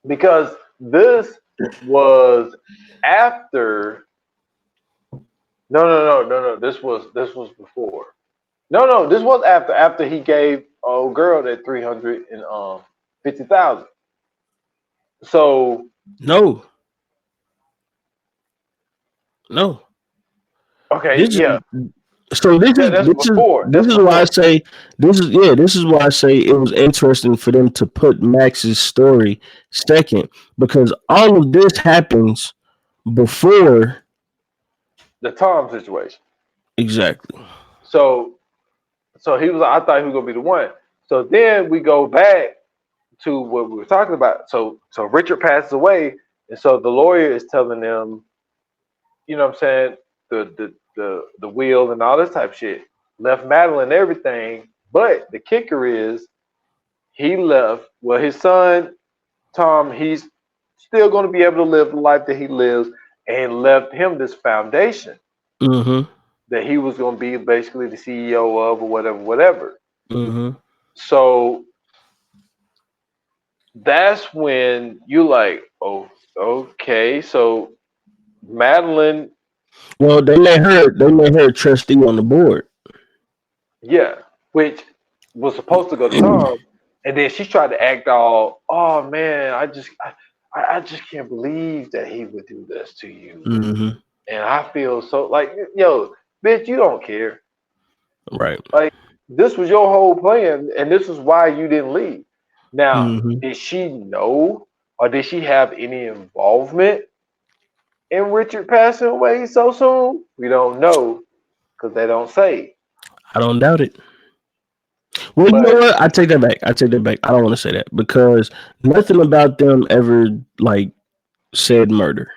because this was after. No. This was before. No. This was after he gave old girl that 350,000. So no. okay, This is yeah, so. that's before. This That's is why I before. say this is why I say it was interesting for them to put Max's story second, because all of this happens before. The Tom situation. Exactly. So he was. I thought he was gonna be the one. So then we go back to what we were talking about. So Richard passes away, and so the lawyer is telling them, you know what I'm saying, the will and all this type of shit. Left Madeline and everything, but the kicker is he left. Well, his son Tom, he's still going to be able to live the life that he lives, and left him this foundation Mm-hmm. that he was going to be basically the CEO of, or whatever. Mm-hmm. So that's when you like, oh, okay. So Madeline, Well, they made her a trustee on the board. yeah, which was supposed to go to Tom, and then she tried to act all, oh man, I just can't believe that he would do this to you, Mm-hmm. and I feel so like, yo, bitch, you don't care. Right. Like this was your whole plan, and this is why you didn't leave. Now, Mm-hmm. did she know, or did she have any involvement in Richard passing away so soon? We don't know because they don't say. I don't doubt it. Well, you know But what? I take that back. I don't want to say that because nothing about them ever like said murder.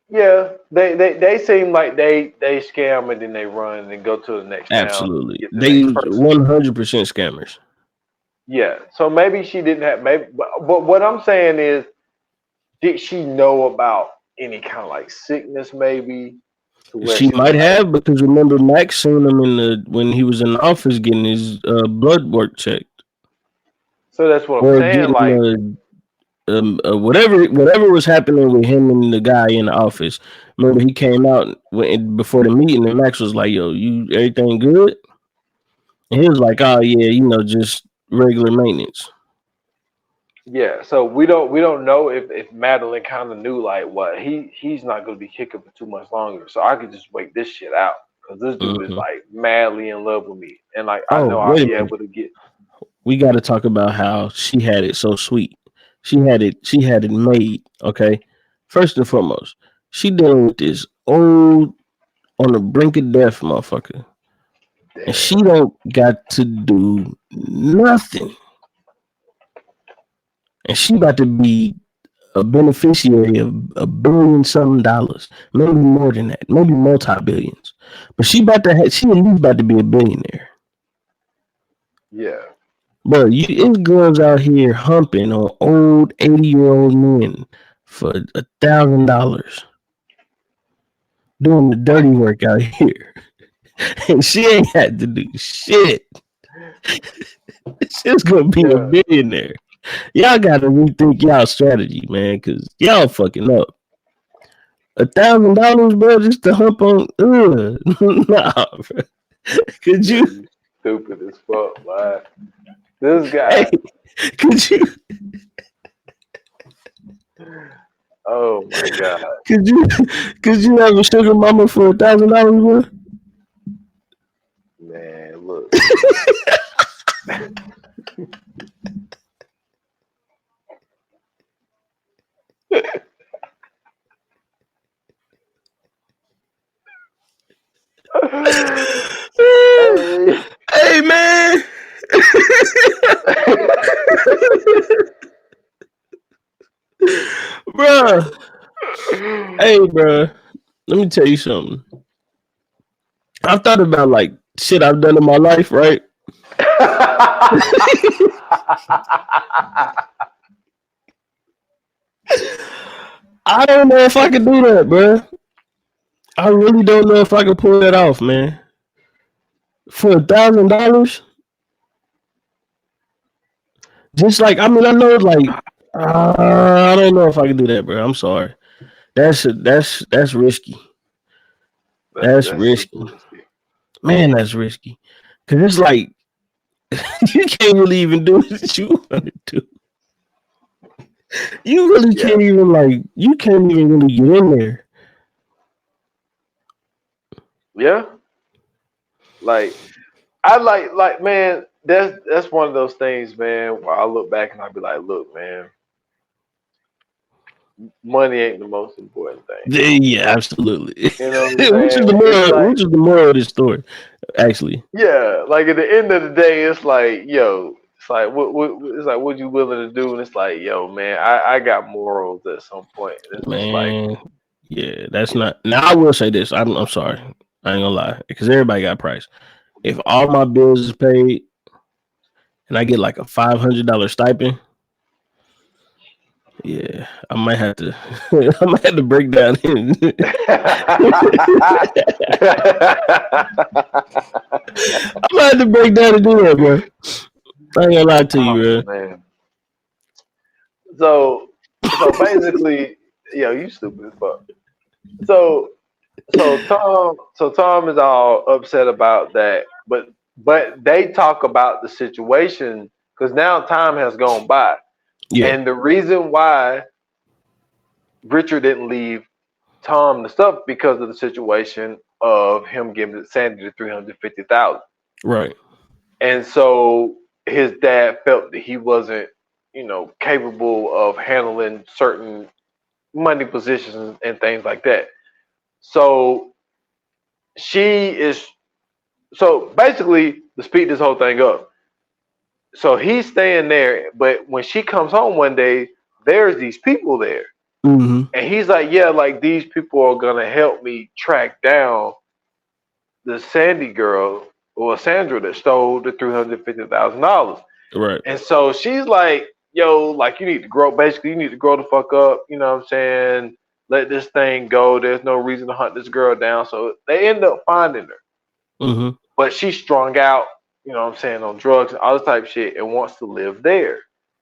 yeah, they seem like they scam and then they run and go to the next town, Absolutely, get the they next person. 100% scammers. Yeah, so maybe she didn't have maybe, but what I'm saying is, did she know about any kind of like sickness maybe to where She she was might like, have because remember Max seen him in the when he was in the office getting his blood work checked so that's what I'm or saying. getting Like, whatever was happening with him and the guy in the office. Remember he came out before the meeting and Max was like, "Yo, you everything good?" And he was like, "Oh yeah, just regular maintenance." yeah, so we don't know if Madeline kind of knew like what he's not gonna be kicking for too much longer, so I could just wait this shit out because this dude is Mm-hmm. like madly in love with me, and like I Oh, know I'll wait a be minute. able to get. We got to talk about how she had it so sweet. She had it made. Okay, first and foremost, she dealing with this old on the brink of death, motherfucker, and she Damn. don't got to do nothing, and she about to be a beneficiary of $1 billion something dollars, maybe more than that, maybe multi billions. But she at least about to be a billionaire. Yeah, Bro, it's girls out here humping on old 80-year-old men for $1,000, doing the dirty work out here, and she ain't had to do shit. She's gonna be a yeah, billionaire. Y'all gotta rethink y'all strategy, man, because y'all fucking up. $1,000, bro, just to hump on. Nah, bro. Could yeah, you? you stupid as fuck, man. This Hey, guy, could you? oh my god, Could you? Could you have a sugar mama for $1,000, bro? man, look. Hey. Hey, man. Bruh. Hey, bruh. Let me tell you something. I've thought about like shit I've done in my life, right? I don't know if I can do that, bruh. I really don't know if I can pull that off, man. For $1,000, just like I mean, I know like I don't know if I can do that, bro. I'm sorry. That's risky. That's That's risky, super risky. man. That's risky because it's like you can't really even do what you want to do. You really Yeah, can't even like you can't even really get in there. yeah. Like I like man. That's one of those things, man. Where I look back and I be like, look, man, money ain't the most important thing. Yeah, absolutely. You know what I'm which is the saying? It's moral? like, Which is the moral of this story? Actually, yeah, like at the end of the day, it's like, yo, it's like it's like what you willing to do, and it's like, yo, man, I got morals at some point, and it's just like, man. Yeah, that's you know, not. Now I will say this. I'm sorry. I ain't gonna lie because everybody got a price. If all my bills is paid and I get like a $500 stipend, yeah, I might have to. I might have to break down. I might have to break down and do that, bro. I ain't gonna lie to you, oh bro. man. So basically, yo, you stupid as fuck. So Tom is all upset about that, but they talk about the situation because now time has gone by, Yeah, and the reason why Richard didn't leave Tom the stuff because of the situation of him giving Sandy the 350,000, right. and so his dad felt that he wasn't, capable of handling certain money positions and things like that. So she is so basically to speed this whole thing up. So he's staying there, but when she comes home one day, there's these people there. Mm-hmm. And he's like, yeah, like these people are gonna help me track down the Sandy girl or Sandra that stole the $350,000. Right. And so she's like, yo, like you need to grow. Basically, you need to grow the fuck up. You know what I'm saying? Let this thing go. There's no reason to hunt this girl down. So they end up finding her, Mm-hmm. but she's strung out. You know what I'm saying, on drugs and all this type of shit, and wants to live there.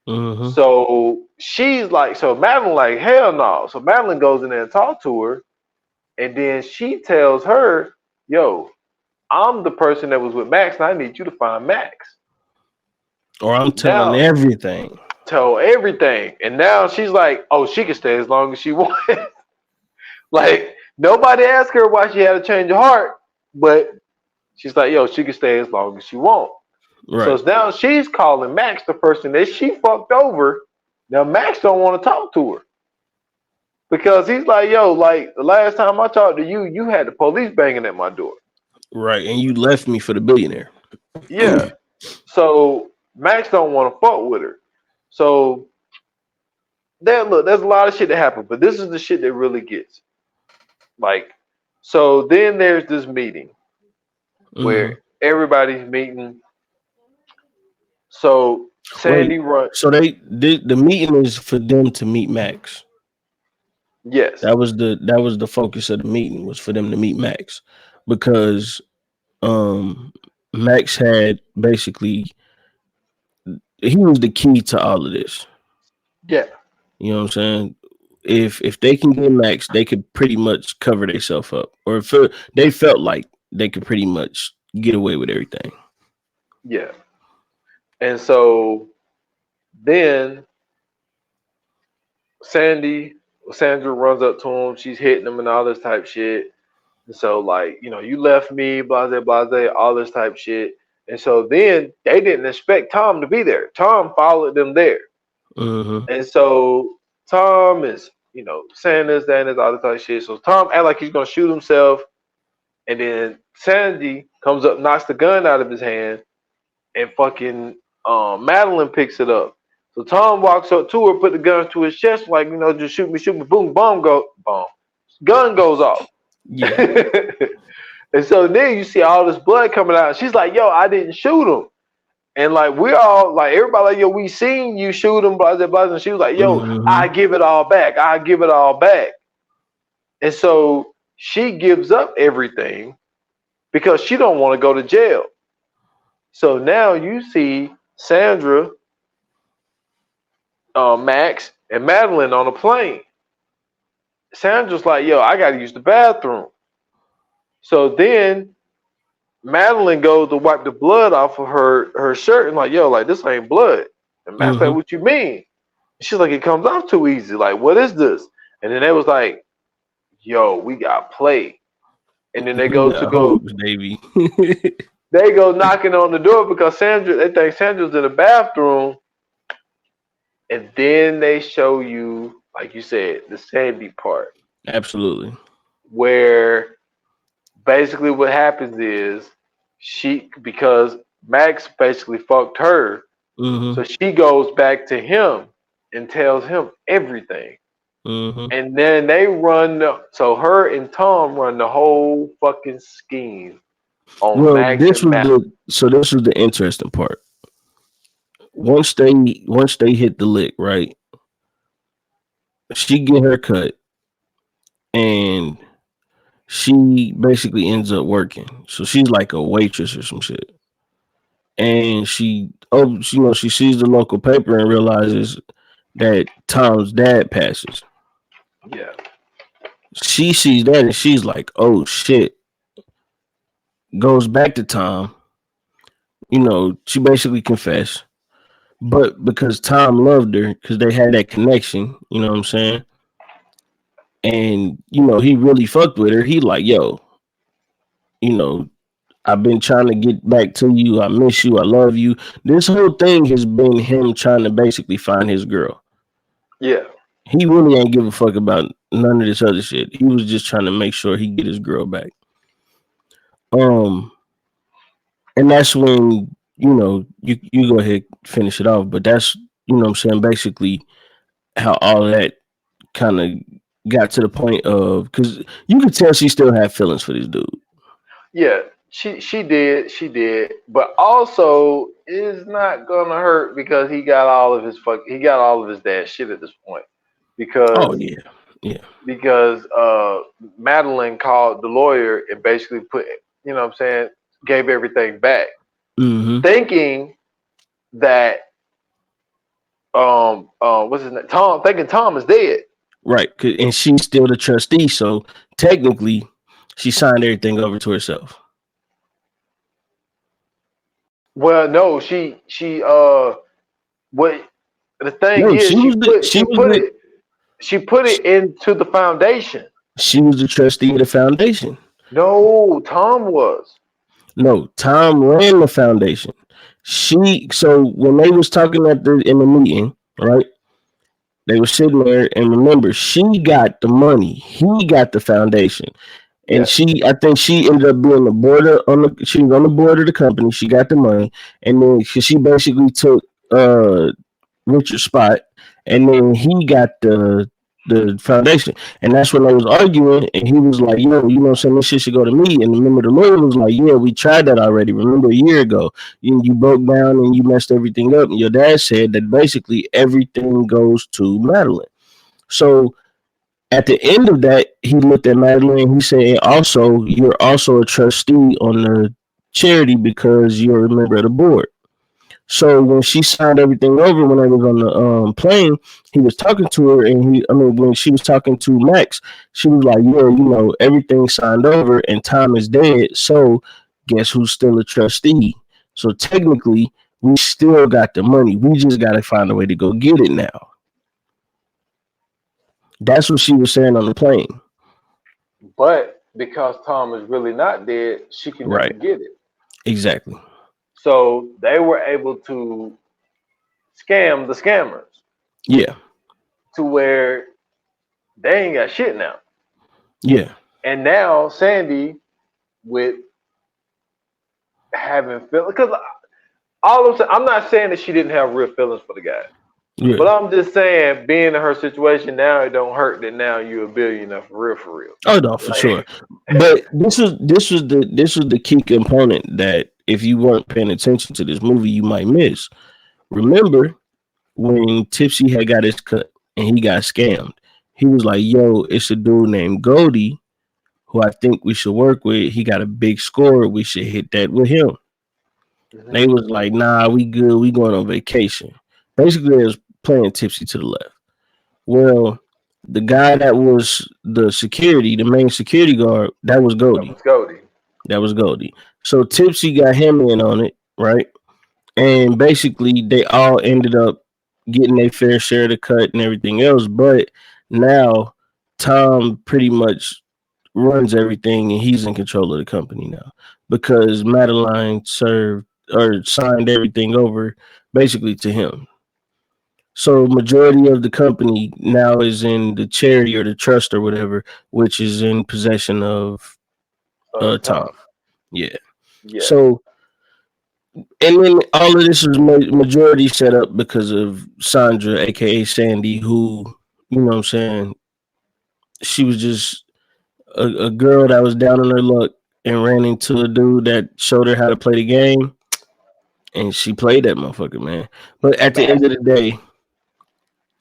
Mm-hmm. So she's like, so Madeline like, hell no. So Madeline goes in there and talks to her, and then she tells her, yo, I'm the person that was with Max, and I need you to find Max. Or I'm telling Now everything. tell everything. And now she's like, oh, she can stay as long as she wants. Like, nobody asked her why she had a change of heart, but she's like, yo, she can stay as long as she wants. So Right. now she's calling Max the person that she fucked over. Now Max don't want to talk to her because he's like, yo, like the last time I talked to you, you had the police banging at my door. Right. And you left me for the billionaire. Yeah. So Max don't want to fuck with her. So there's a lot of shit that happened, but this is the shit that really gets like. So then there's this meeting Mm-hmm. where everybody's meeting. So Wait. Sandy run. So the meeting is for them to meet Max. Yes. That was the focus of the meeting was for them to meet Max because um Max had basically he was the key to all of this. Yeah. You know what I'm saying? If they can get Max, they could pretty much cover themselves up, or if they felt like they could pretty much get away with everything. Yeah. And so then Sandra runs up to him. She's hitting him and all this type shit. And so, like, you left me, blase, blase, all this type shit. And so then they didn't expect Tom to be there. Tom followed them there. Mm-hmm. And so Tom is, saying this, that, and this, all this type of shit. So Tom act like he's going to shoot himself. And then Sandy comes up, knocks the gun out of his hand, and fucking Madeline picks it up. So Tom walks up to her, put the gun to his chest, like, just shoot me, boom, bomb go, bomb. Gun goes off. Yeah. And so then you see all this blood coming out. She's like, yo, I didn't shoot him. And like, we all, like, everybody like, yo, we seen you shoot him, blah, blah, blah. And she was like, yo, I Mm-hmm. give it all back. I give it all back. And so she gives up everything because she don't want to go to jail. So now you see Sandra, Max, and Madeline on a plane. Sandra's like, yo, I gotta use the bathroom. So then Madeline goes to wipe the blood off of her shirt and like, yo, like this ain't blood. And Max like, what you mean? She's like, it comes off too easy. Like, what is this? And then they was like, yo, we got played. And then they go baby. They go knocking on the door because they think Sandra's in the bathroom. And then they show you, like you said, the Sandy part. Absolutely. Where basically what happens is because Max basically fucked her. So she goes back to him and tells him everything. And then they so her and Tom run the whole fucking scheme on Max this and Madeline. this was the interesting part. Once they hit the lick, right? She get her cut, and she basically ends up working. So she's like a waitress or some shit. And she sees the local paper and realizes that Tom's dad passes. Yeah. She sees that and she's like, oh shit. Goes back to Tom. She basically confessed. But because Tom loved her, because they had that connection, you know what I'm saying? And, he really fucked with her. He like, yo, I've been trying to get back to you. I miss you. I love you. This whole thing has been him trying to basically find his girl. Yeah. He really ain't give a fuck about none of this other shit. He was just trying to make sure he get his girl back. And that's when, you go ahead finish it off. But that's, what I'm saying, basically how all that kind of got to the point of, because you could tell she still had feelings for this dude. Yeah, she did, but also it's not gonna hurt because he got all of his dad's shit at this point. Because because Madeline called the lawyer and basically put, gave everything back, thinking that what's his name, Tom is dead. Right, and she's still the trustee, so technically she signed everything over to herself. Well, no, she what the thing is, she put it into the foundation. She was the trustee of the foundation. No, Tom was. No, Tom ran the foundation. So when they was talking in the meeting, right? They were sitting there, and remember, she got the money. He got the foundation. And I think she ended up being she was on the board of the company. She got the money. And then she basically took Richard's spot. And then he got the foundation. And that's when they was arguing. And he was like, yo, this shit should go to me. And remember, the lawyer was like, yeah, we tried that already. Remember a year ago, you broke down and you messed everything up. And your dad said that basically everything goes to Madeline. So at the end of that, he looked at Madeline and he said, also, you're also a trustee on the charity because you're a member of the board. So when she signed everything over, when I was on the plane, he was talking to her, and when she was talking to Max, she was like, yeah, everything signed over and Tom is dead. So guess who's still a trustee? So technically, we still got the money. We just got to find a way to go get it now. That's what she was saying on the plane. But because Tom is really not dead, she can never get it. Exactly. So they were able to scam the scammers. Yeah. To where they ain't got shit now. Yeah. And now Sandy, with having feelings, because I'm not saying that she didn't have real feelings for the guy. Yeah. But I'm just saying, being in her situation now, it don't hurt that now you're a billionaire for real. Oh no, for sure. But this was the key component that if you weren't paying attention to this movie, you might miss. Remember when Tipsy had got his cut and he got scammed? He was like, "Yo, it's a dude named Goldie who I think we should work with. He got a big score. We should hit that with him. They was like, nah, we good. We going on vacation. Basically, they was playing tipsy to the left. Well, the guy that was the security, the main security guard, that was Goldie. That was Goldie. So Tipsy got him in on it, right? And basically, they all ended up getting their fair share of the cut and everything else. But now Tom pretty much runs everything, and he's in control of the company now because Madeline served or signed everything over basically to him. So majority of the company now is in the charity or the trust or whatever, which is in possession of Tom. Yeah. So and then all of this is majority set up because of Sandra, aka Sandy, who, you know what I'm saying, she was just a girl that was down on her luck and ran into a dude that showed her how to play the game. And she played that motherfucker, man. But at the end of the day,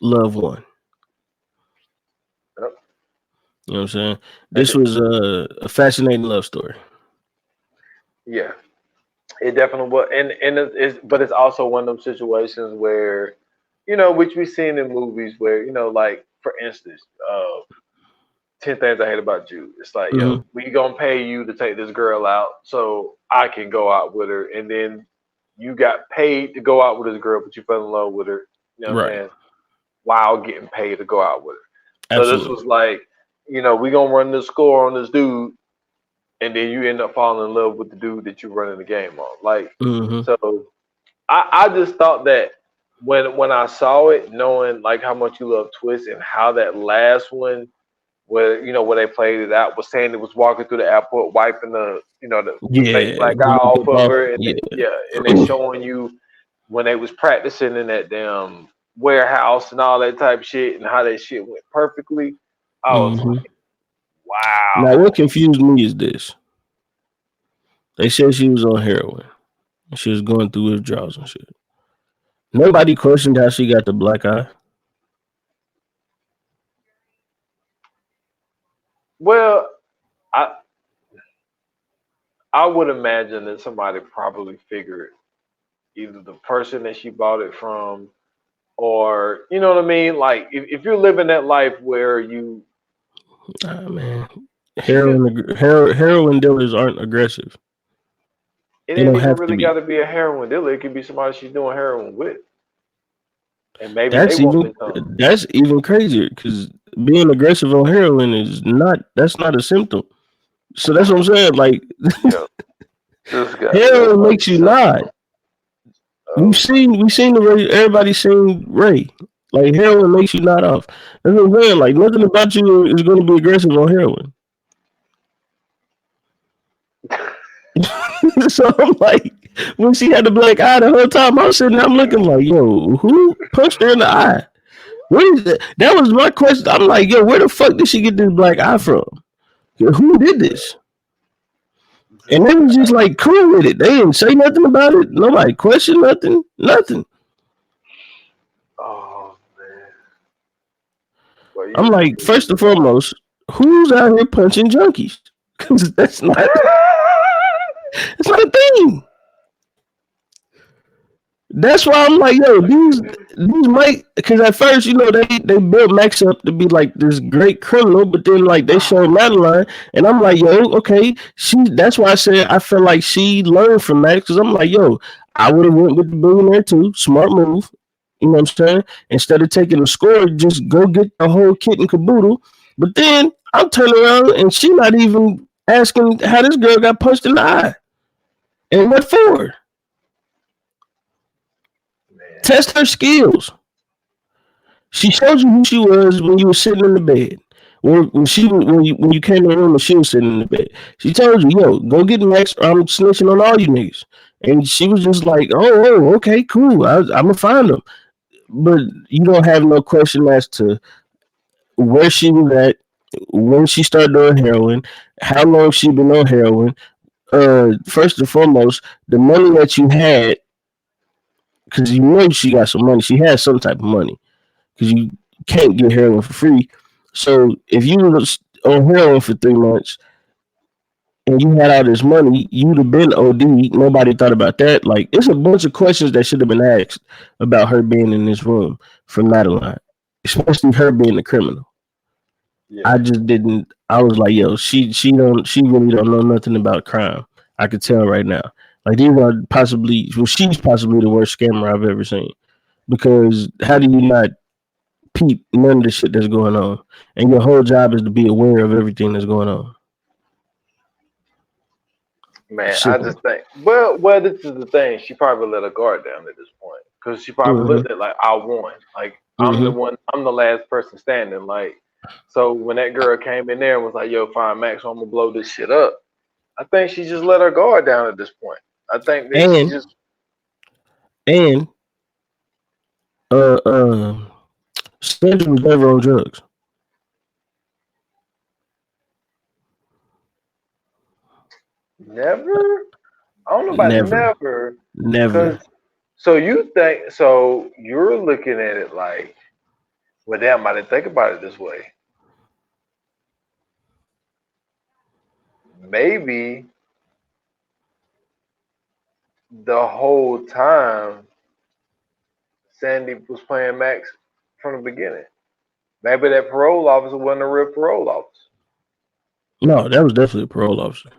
love won. Yep. You know what I'm saying? This was a fascinating love story. Yeah, it definitely was, and but it's also one of those situations where, which we've seen in movies where, like for instance, 10 Things I Hate About You. It's like, yo, we gonna pay you to take this girl out so I can go out with her, and then you got paid to go out with this girl, but you fell in love with her. You know what I'm saying? While getting paid to go out with her. Absolutely. So this was like, we gonna run the score on this dude, and then you end up falling in love with the dude that you're running the game on. Like, so I just thought that when I saw it, knowing like how much you love Twist and how that last one, where they played it out, was saying it was walking through the airport, wiping the fake black eye off of her, and and then showing you when they was practicing in that damn warehouse and all that type of shit, and how that shit went perfectly. I was like, wow. Now, what confused me is this: they said she was on heroin, she was going through withdrawals and shit. Nobody questioned how she got the black eye. Well, I would imagine that somebody probably figured either the person that she bought it from, or you know what I mean. Like if you're living that life where you, man, heroin dealers aren't aggressive. It ain't even really got to be a heroin dealer. It could be somebody she's doing heroin with, and maybe that's even crazier because being aggressive on heroin that's not a symptom. So that's what I'm saying. Like, heroin makes you nod. We've seen the Ray. Everybody's seen Ray. Like, heroin makes you nod off. That's what I'm saying. Like, nothing about you is going to be aggressive on heroin. So I'm like, when she had the black eye the whole time, I was sitting there, I'm looking like, yo, who punched her in the eye? What is that? That was my question. I'm like, yo, where the fuck did she get this black eye from? Who did this? And they was just like cool with it. They didn't say nothing about it. Nobody questioned nothing. Oh man. Well, I'm like, first and foremost, who's out here punching junkies? Because that's not it's not a thing. That's why I'm like, yo, these might, because at first, they built Max up to be like this great criminal, but then like they showed Madeline, and I'm like, yo, okay, that's why I said I feel like she learned from Max, because I'm like, yo, I would have went with the billionaire too, smart move, you know what I'm saying? Instead of taking the score, just go get the whole kit and caboodle. But then I'm turning around and she not even asking how this girl got punched in the eye, and what for? Test her skills. She showed you who she was when you were sitting in the bed. When you came in the room and she was sitting in the bed. She told you, yo, go get Max or I'm snitching on all you niggas. And she was just like, oh okay, cool. I'm going to find them. But you don't have no question as to where she was at, when she started doing heroin, how long she been on heroin. First and foremost, the money that you had, because you know she got some money. She has some type of money because you can't get heroin for free. So if you was on heroin for 3 months and you had all this money, you'd have been OD. Nobody thought about that. Like, it's a bunch of questions that should have been asked about her being in this room from Madeline, especially her being the criminal. Yeah. I just didn't. I was like, yo, she really don't know nothing about crime. I could tell right now. Like, these are possibly, well, she's possibly the worst scammer I've ever seen. Because how do you not peep none of the shit that's going on? And your whole job is to be aware of everything that's going on. Man, I just think, well, this is the thing. She probably let her guard down at this point because she probably looked at it like, I won. Like, I'm the one. I'm the last person standing. Like, so when that girl came in there and was like, "Yo, fine, Max, I'm gonna blow this shit up," I think she just let her guard down at this point. I think that she just Sandra was never on drugs. Never? I don't know about never. So you think, so you're looking at it like, well, damn, I didn't think about it this way. Maybe the whole time Sandy was playing Max from the beginning. Maybe that parole officer wasn't a real parole officer. No, that was definitely a parole officer.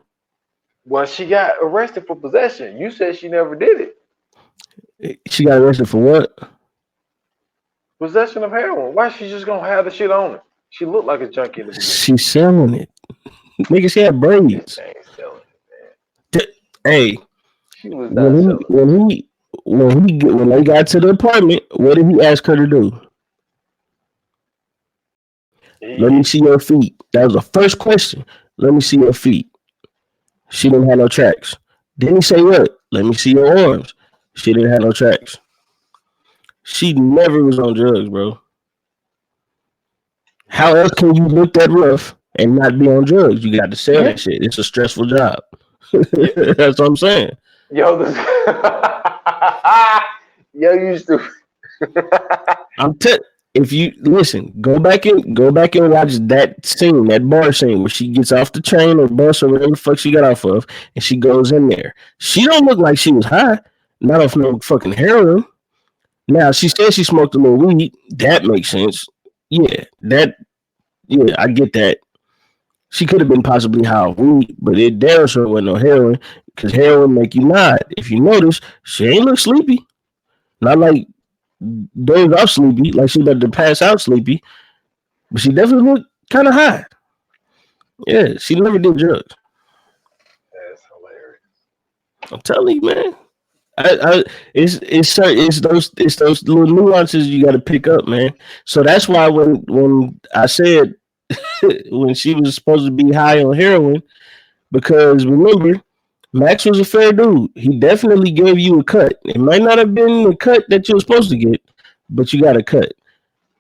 Well, she got arrested for possession. You said she never did it. She got arrested for what? Possession of heroin. Why she just gonna have the shit on her? She looked like a junkie in the beginning. She's selling it. Nigga, she had braids. Hey, she was not when they got to the apartment, what did he ask her to do? Let me see your feet. That was the first question. Let me see your feet. She didn't have no tracks. Then he say what? Let me see your arms. She didn't have no tracks. She never was on drugs, bro. How else can you look that rough and not be on drugs? You got to sell that shit. It's a stressful job. That's what I'm saying. Yo, you stupid. If you listen, go back and watch that scene, that bar scene where she gets off the train or bus or whatever the fuck she got off of, and she goes in there. She don't look like she was high, not off no fucking heroin. Now she said she smoked a little weed. That makes sense. Yeah, I get that. She could have been possibly high off weed, but it damn sure wasn't no heroin, because heroin make you nod. If you notice, she ain't look sleepy. Not like doze off sleepy, like she about to pass out sleepy, but she definitely looked kind of high. Yeah, she never did drugs. That's hilarious. I'm telling you, man. It's those little nuances you got to pick up, man. So that's why when I said when she was supposed to be high on heroin, because remember, Max was a fair dude. He definitely gave you a cut. It might not have been the cut that you were supposed to get, but you got a cut.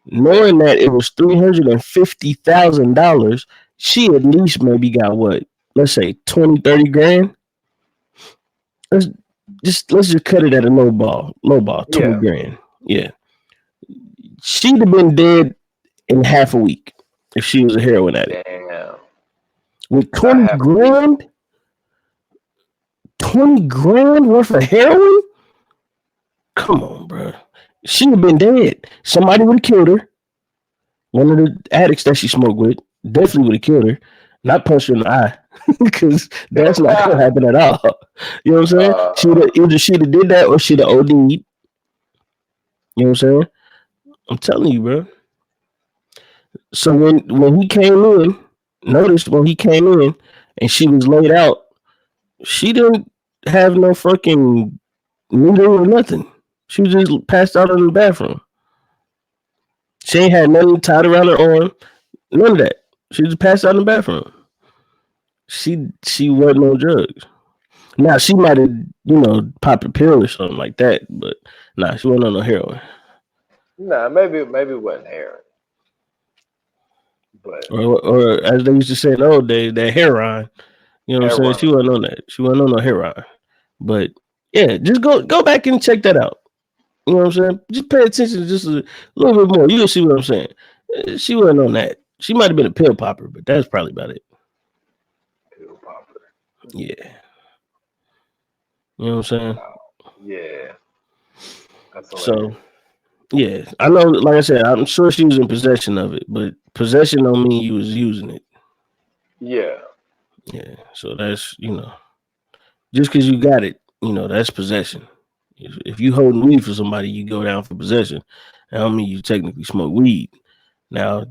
Knowing that it was $350,000, she at least maybe got what? Let's say 20, 30 grand. Let's just cut it at a low ball, 20 grand. Yeah. She'd have been dead in half a week if she was a heroin addict. Damn. With 20 grand? 20 grand worth of heroin? Come on, bro. She'd have been dead. Somebody would have killed her. One of the addicts that she smoked with definitely would have killed her. Not punched her in the eye. Because that's not going to happen at all. You know what I'm saying? Either she'd have did that or she'd have OD'd. You know what I'm saying? I'm telling you, bro. So when he came in, notice when he came in and she was laid out, she didn't have no fucking needle or nothing. She was just passed out in the bathroom. She ain't had nothing tied around her arm. None of that. She just passed out in the bathroom. She wasn't on drugs. Now she might have, popped a pill or something like that, but nah, she wasn't on no heroin. Nah, maybe it wasn't heroin. But or as they used to say in the old days, that heroin. You know what I'm saying? She wasn't on that. She wasn't on no heroin. But yeah, just go back and check that out. You know what I'm saying? Just pay attention just a little bit more. You'll see what I'm saying. She wasn't on that. She might have been a pill popper, but that's probably about it. Pill popper. Yeah. You know what I'm saying? Yeah, that's hilarious. So yeah, I know. Like I said, I'm sure she was in possession of it, but possession don't mean you was using it. Yeah, Yeah. So that's just because you got it, that's possession. If you holding weed for somebody, you go down for possession. I don't mean you technically smoke weed. Now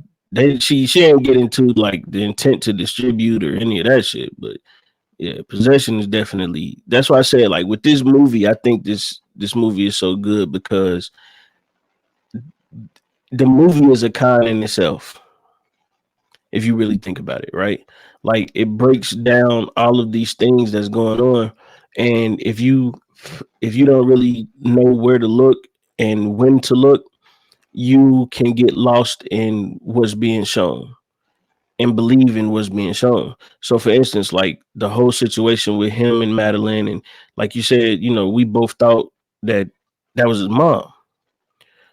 she ain't get into like the intent to distribute or any of that shit, but yeah, possession is definitely. That's why I said like with this movie, I think this movie is so good because the movie is a con in itself. If you really think about it, right? Like it breaks down all of these things that's going on, and if you don't really know where to look and when to look, you can get lost in what's being shown and believe in what's being shown. So, for instance, like the whole situation with him and Madeline, and like you said, we both thought that that was his mom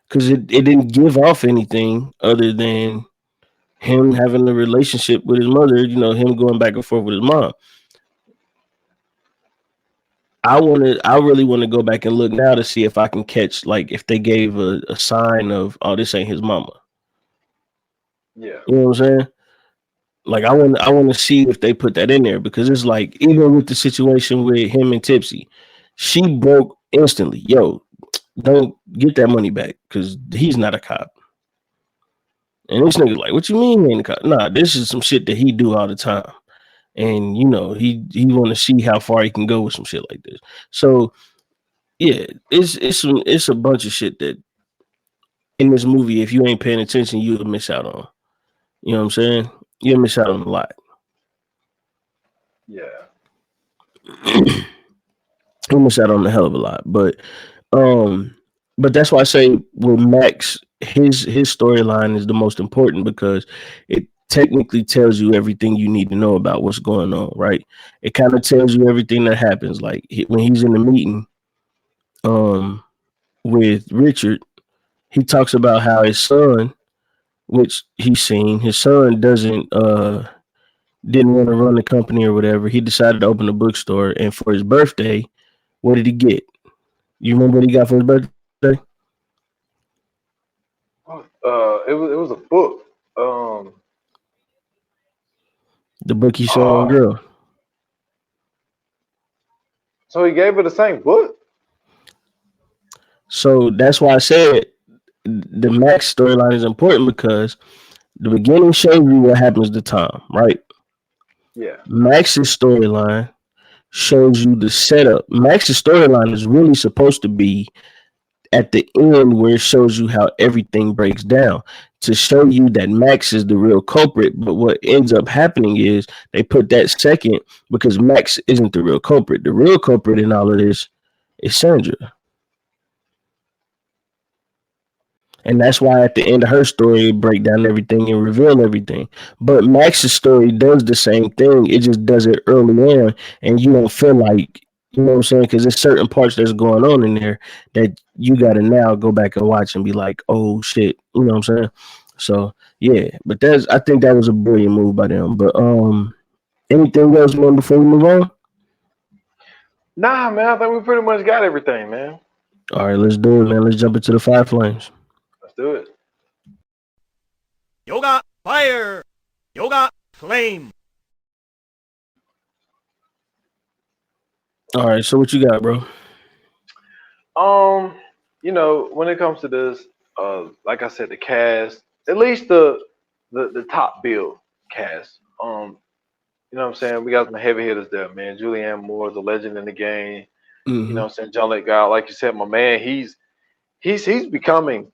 because it didn't give off anything other than him having a relationship with his mother, him going back and forth with his mom. I really want to go back and look now to see if I can catch like if they gave a sign of oh this ain't his mama. yeah, You know what I'm saying? Like I want to see if they put that in there because it's like even with the situation with him and Tipsy, she broke instantly. Yo, don't get that money back because he's not a cop. And this nigga's like, what you mean he ain't a cop? Nah, this is some shit that he do all the time. And he want to see how far he can go with some shit like this. So yeah, it's a bunch of shit that in this movie, if you ain't paying attention, you'll miss out on. You know what I'm saying? You'll miss out on a lot. yeah. You'll miss out on a hell of a lot. Um, but that's why I say with Max, his storyline is the most important because it technically tells you everything you need to know about what's going on, right? It kind of tells you everything that happens. Like when he's in the meeting, um, with Richard, he talks about how his son, which he's seen, his son didn't want to run the company or whatever. He decided to open a bookstore, and for his birthday, what did he get? You remember what he got for his birthday? It was a book. The book he saw on Oh, girl. so he gave her the same book. So that's why I said the Max storyline is important because the beginning shows you what happens to Tom, right? Yeah, Max's storyline shows you the setup. Max's storyline is really supposed to be at the end where it shows you how everything breaks down to show you that Max is the real culprit. But what ends up happening is they put that second because Max isn't the real culprit. The real culprit in all of this is Sandra. And that's why at the end of her story, it break down everything and reveal everything. But Max's story does the same thing. It just does it early on, and you don't feel like you know what I'm saying because there's certain parts that's going on in there that you got to now go back and watch and be like, oh shit, you know what I'm saying? So yeah, but I think that was a brilliant move by them. But anything else, man? Before we move on, nah, man. I think we pretty much got everything, man. all right, let's do it, man. Let's jump into the Fire Flames. Let's do it. Yoga fire! Yoga flame! All right, so what you got, bro? Um, when it comes to this, like I said, the cast, at least the top bill cast. You know what I'm saying? We got some heavy hitters there, man. Julianne Moore is a legend in the game. You know Mm-hmm. what I'm saying? John Lithgow, like you said, my man, he's becoming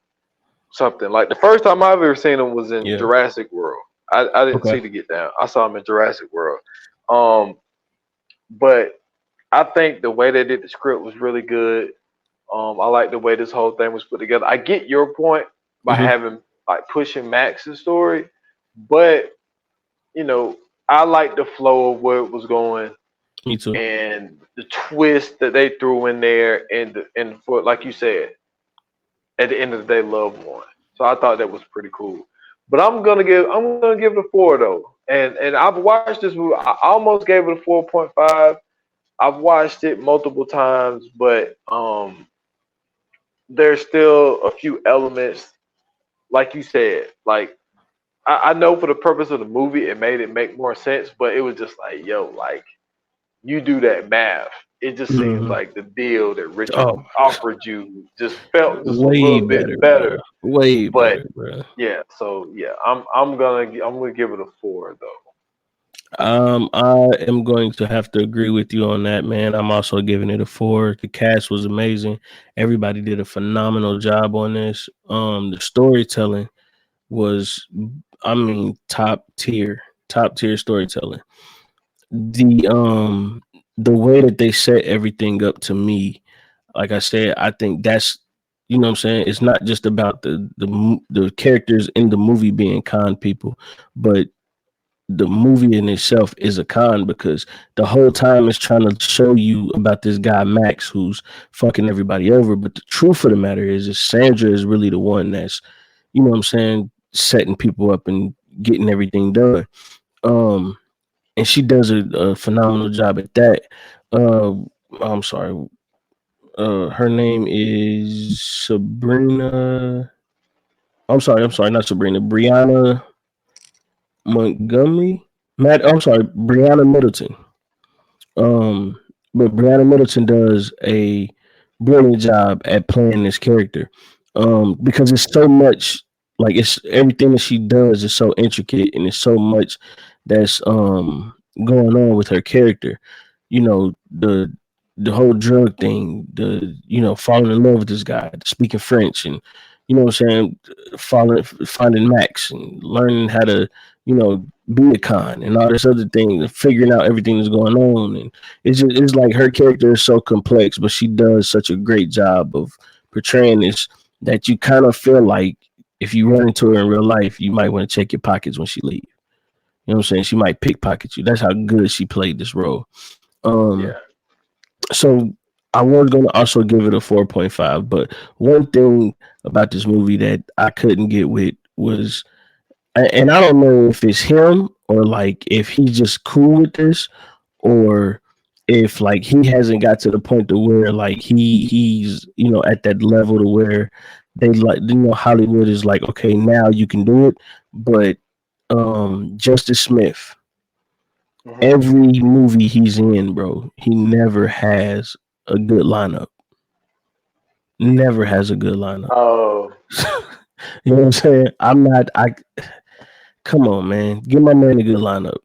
something. Like the first time I've ever seen him was in Yeah. Jurassic World. I didn't Okay. see The Get Down. I saw him in Jurassic World. Um, but I think the way they did the script was really good. I like the way this whole thing was put together. I get your point by Mm-hmm. having like pushing Max's story, but you know, I like the flow of where it was going Me too. and the twist that they threw in there, and for like you said, at the end of the day, love won. So I thought that was pretty cool. But I'm gonna give it a 4 though. And I've watched this movie. I almost gave it a 4.5. I've watched it multiple times, but there's still a few elements, like you said. Like I know for the purpose of the movie, it made it make more sense, but it was just like, yo, like you do that math. It just seems Mhm. like the deal that Richard Oh, offered you just felt just a way little better, bit bro. better. Way But better, bro. yeah, so yeah, I'm gonna give it a 4 though. I am going to have to agree with you on that, man. I'm also giving it a 4. The cast was amazing. Everybody did a phenomenal job on this. The storytelling was, I mean, top tier storytelling. The way that they set everything up to me, like I said, I think that's, you know what I'm saying. It's not just about the characters in the movie being con people, but the movie in itself is a con because the whole time it's trying to show you about this guy Max who's fucking everybody over. But the truth of the matter is Sandra is really the one that's, you know what I'm saying, setting people up and getting everything done. Um, and she does a phenomenal job at that. Uh, I'm sorry. Her name is Sabrina. I'm sorry, not Sabrina. Brianna Montgomery. I'm sorry, Brianna Middleton. Um, but Brianna Middleton does a brilliant job at playing this character. Because it's so much, like it's everything that she does is so intricate and it's so much that's going on with her character. You know, the whole drug thing, the falling in love with this guy, speaking French, and you know what I'm saying, finding Max and learning how to, be a con and all this other thing, and figuring out everything that's going on. And it's like her character is so complex, but she does such a great job of portraying this that you kind of feel like if you run into her in real life, you might want to check your pockets when she leaves. You know what I'm saying? She might pickpocket you. That's how good she played this role. Um, Yeah. so I was going to also give it a 4.5, but one thing about this movie that I couldn't get with was, and I don't know if it's him or like if he's just cool with this, or if like he hasn't got to the point to where like he's at that level to where they like, Hollywood is like, okay, now you can do it. But Justice Smith, Hmm. every movie he's in, bro, he never has a good lineup. Never has a good lineup. Oh, You know what I'm saying? I come on, man. Give my man a good lineup.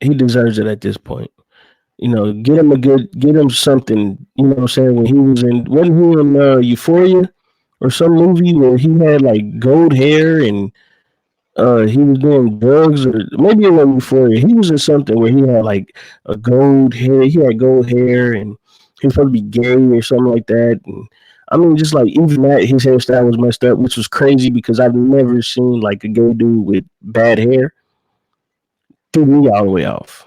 He deserves it at this point. Get him something, you know what I'm saying? When he was in, wasn't he in Euphoria or some movie where he had like gold hair and he was doing drugs, or maybe it wasn't Euphoria. He was in something where he had like a gold hair. He had gold hair and he was supposed to be gay or something like that. And I mean, just like even that, his hairstyle was messed up, which was crazy because I've never seen like a gay dude with bad hair. Threw me all the way off.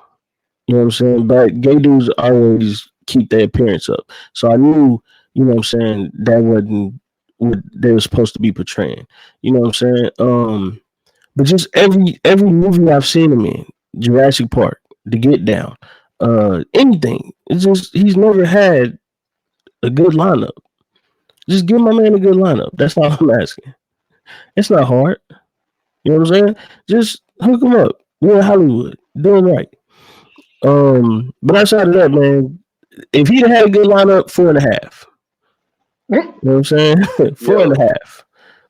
You know what I'm saying? But gay dudes always keep their appearance up. So I knew, you know what I'm saying, that wasn't what they were supposed to be portraying. You know what I'm saying? But just every movie I've seen him in, Jurassic Park, The Get Down, anything. It's just he's never had a good lineup. Just give my man a good lineup. That's all I'm asking. It's not hard. You know what I'm saying? Just hook him up. We're in Hollywood. Do him right. But outside of that, man, if he'd had a good lineup, 4.5. You know what I'm saying? Four and yo. a half.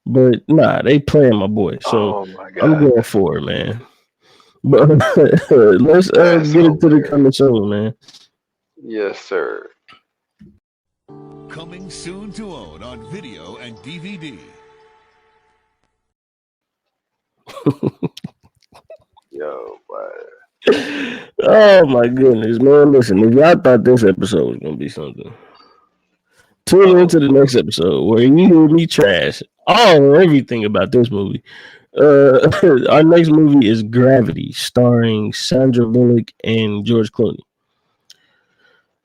But nah, they playing my boy. So Oh my I'm god. going for it, man. But let's That's get into the hilarious. coming soon, man. Yes, sir. Coming soon to own on video and DVD. Yo, but Oh my goodness, man. Listen, if y'all thought this episode was gonna be something, tune oh into the Lord. next episode where you hear me trash all everything about this movie. Uh, our next movie is Gravity, starring Sandra Bullock and George Clooney.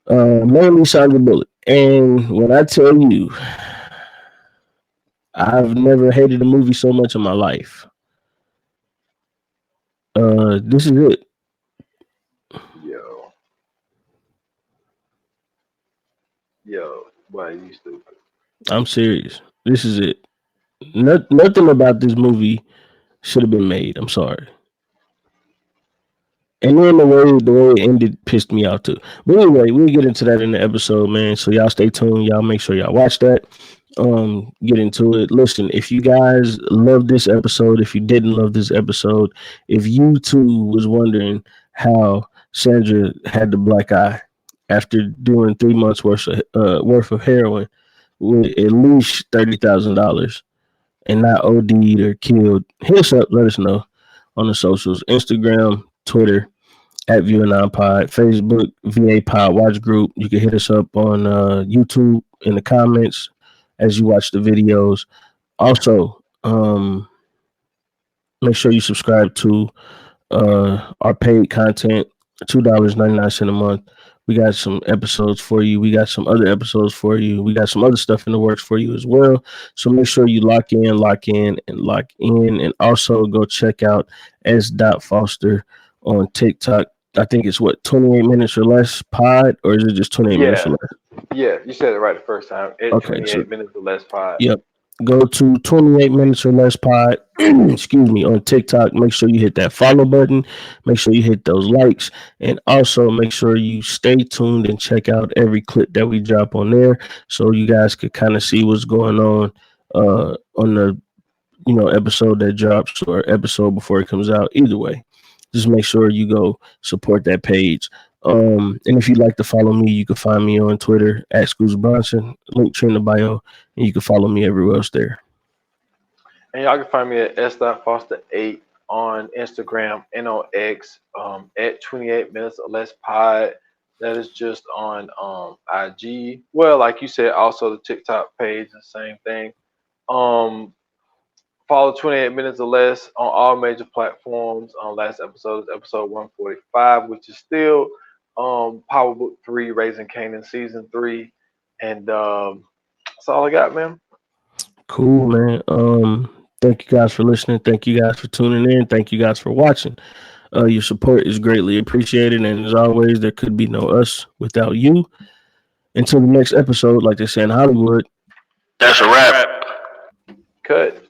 Mainly Sandra Bullock. And when I tell you, I've never hated a movie so much in my life. This is it. Yo, boy, you stupid. I'm serious. This is it. Nothing about this movie should have been made. I'm sorry. And then the way it ended pissed me off too. But anyway, we'll get into that in the episode, man. So y'all stay tuned. Y'all make sure y'all watch that. Get into it. Listen, if you guys love this episode, if you didn't love this episode, if you too was wondering how Sandra had the black eye after doing 3 months worth of heroin with at least $30,000 and not OD'd or killed, hit us up. Let us know on the socials: Instagram, Twitter at View9 Pod, Facebook VA Pod Watch Group. You can hit us up on YouTube in the comments as you watch the videos. Also, make sure you subscribe to our paid content, $2.99 a month. We got some episodes for you. We got some other episodes for you. We got some other stuff in the works for you as well. So make sure you lock in, and also go check out S. Foster on TikTok. I think it's 28 minutes or less pod, or is it just 28 minutes or less? Yeah, you said it right the first time. Okay, 28 minutes or less pod. Yep. Go to 28 minutes or less pod, excuse me, on TikTok. Make sure you hit that follow button. Make sure you hit those likes, and also make sure you stay tuned and check out every clip that we drop on there, so you guys could kind of see what's going on the episode that drops or episode before it comes out. Either way, just make sure you go support that page. And if you'd like to follow me, you can find me on Twitter at Scoots Bronson, link in the bio, and you can follow me everywhere else there. And y'all can find me at S.Foster8 on Instagram and on X at 28 minutes or less pod. That is just on IG. Well, like you said, also the TikTok page, the same thing. Follow 28 minutes or less on all major platforms. Last episode is episode 145, which is still Power Book 3, Raising Canaan season 3. And that's all I got, man. Cool, man. Thank you guys for listening. Thank you guys for tuning in. Thank you guys for watching. Your support is greatly appreciated. And as always, there could be no us without you. Until the next episode, like they say in Hollywood, that's a wrap. Cut.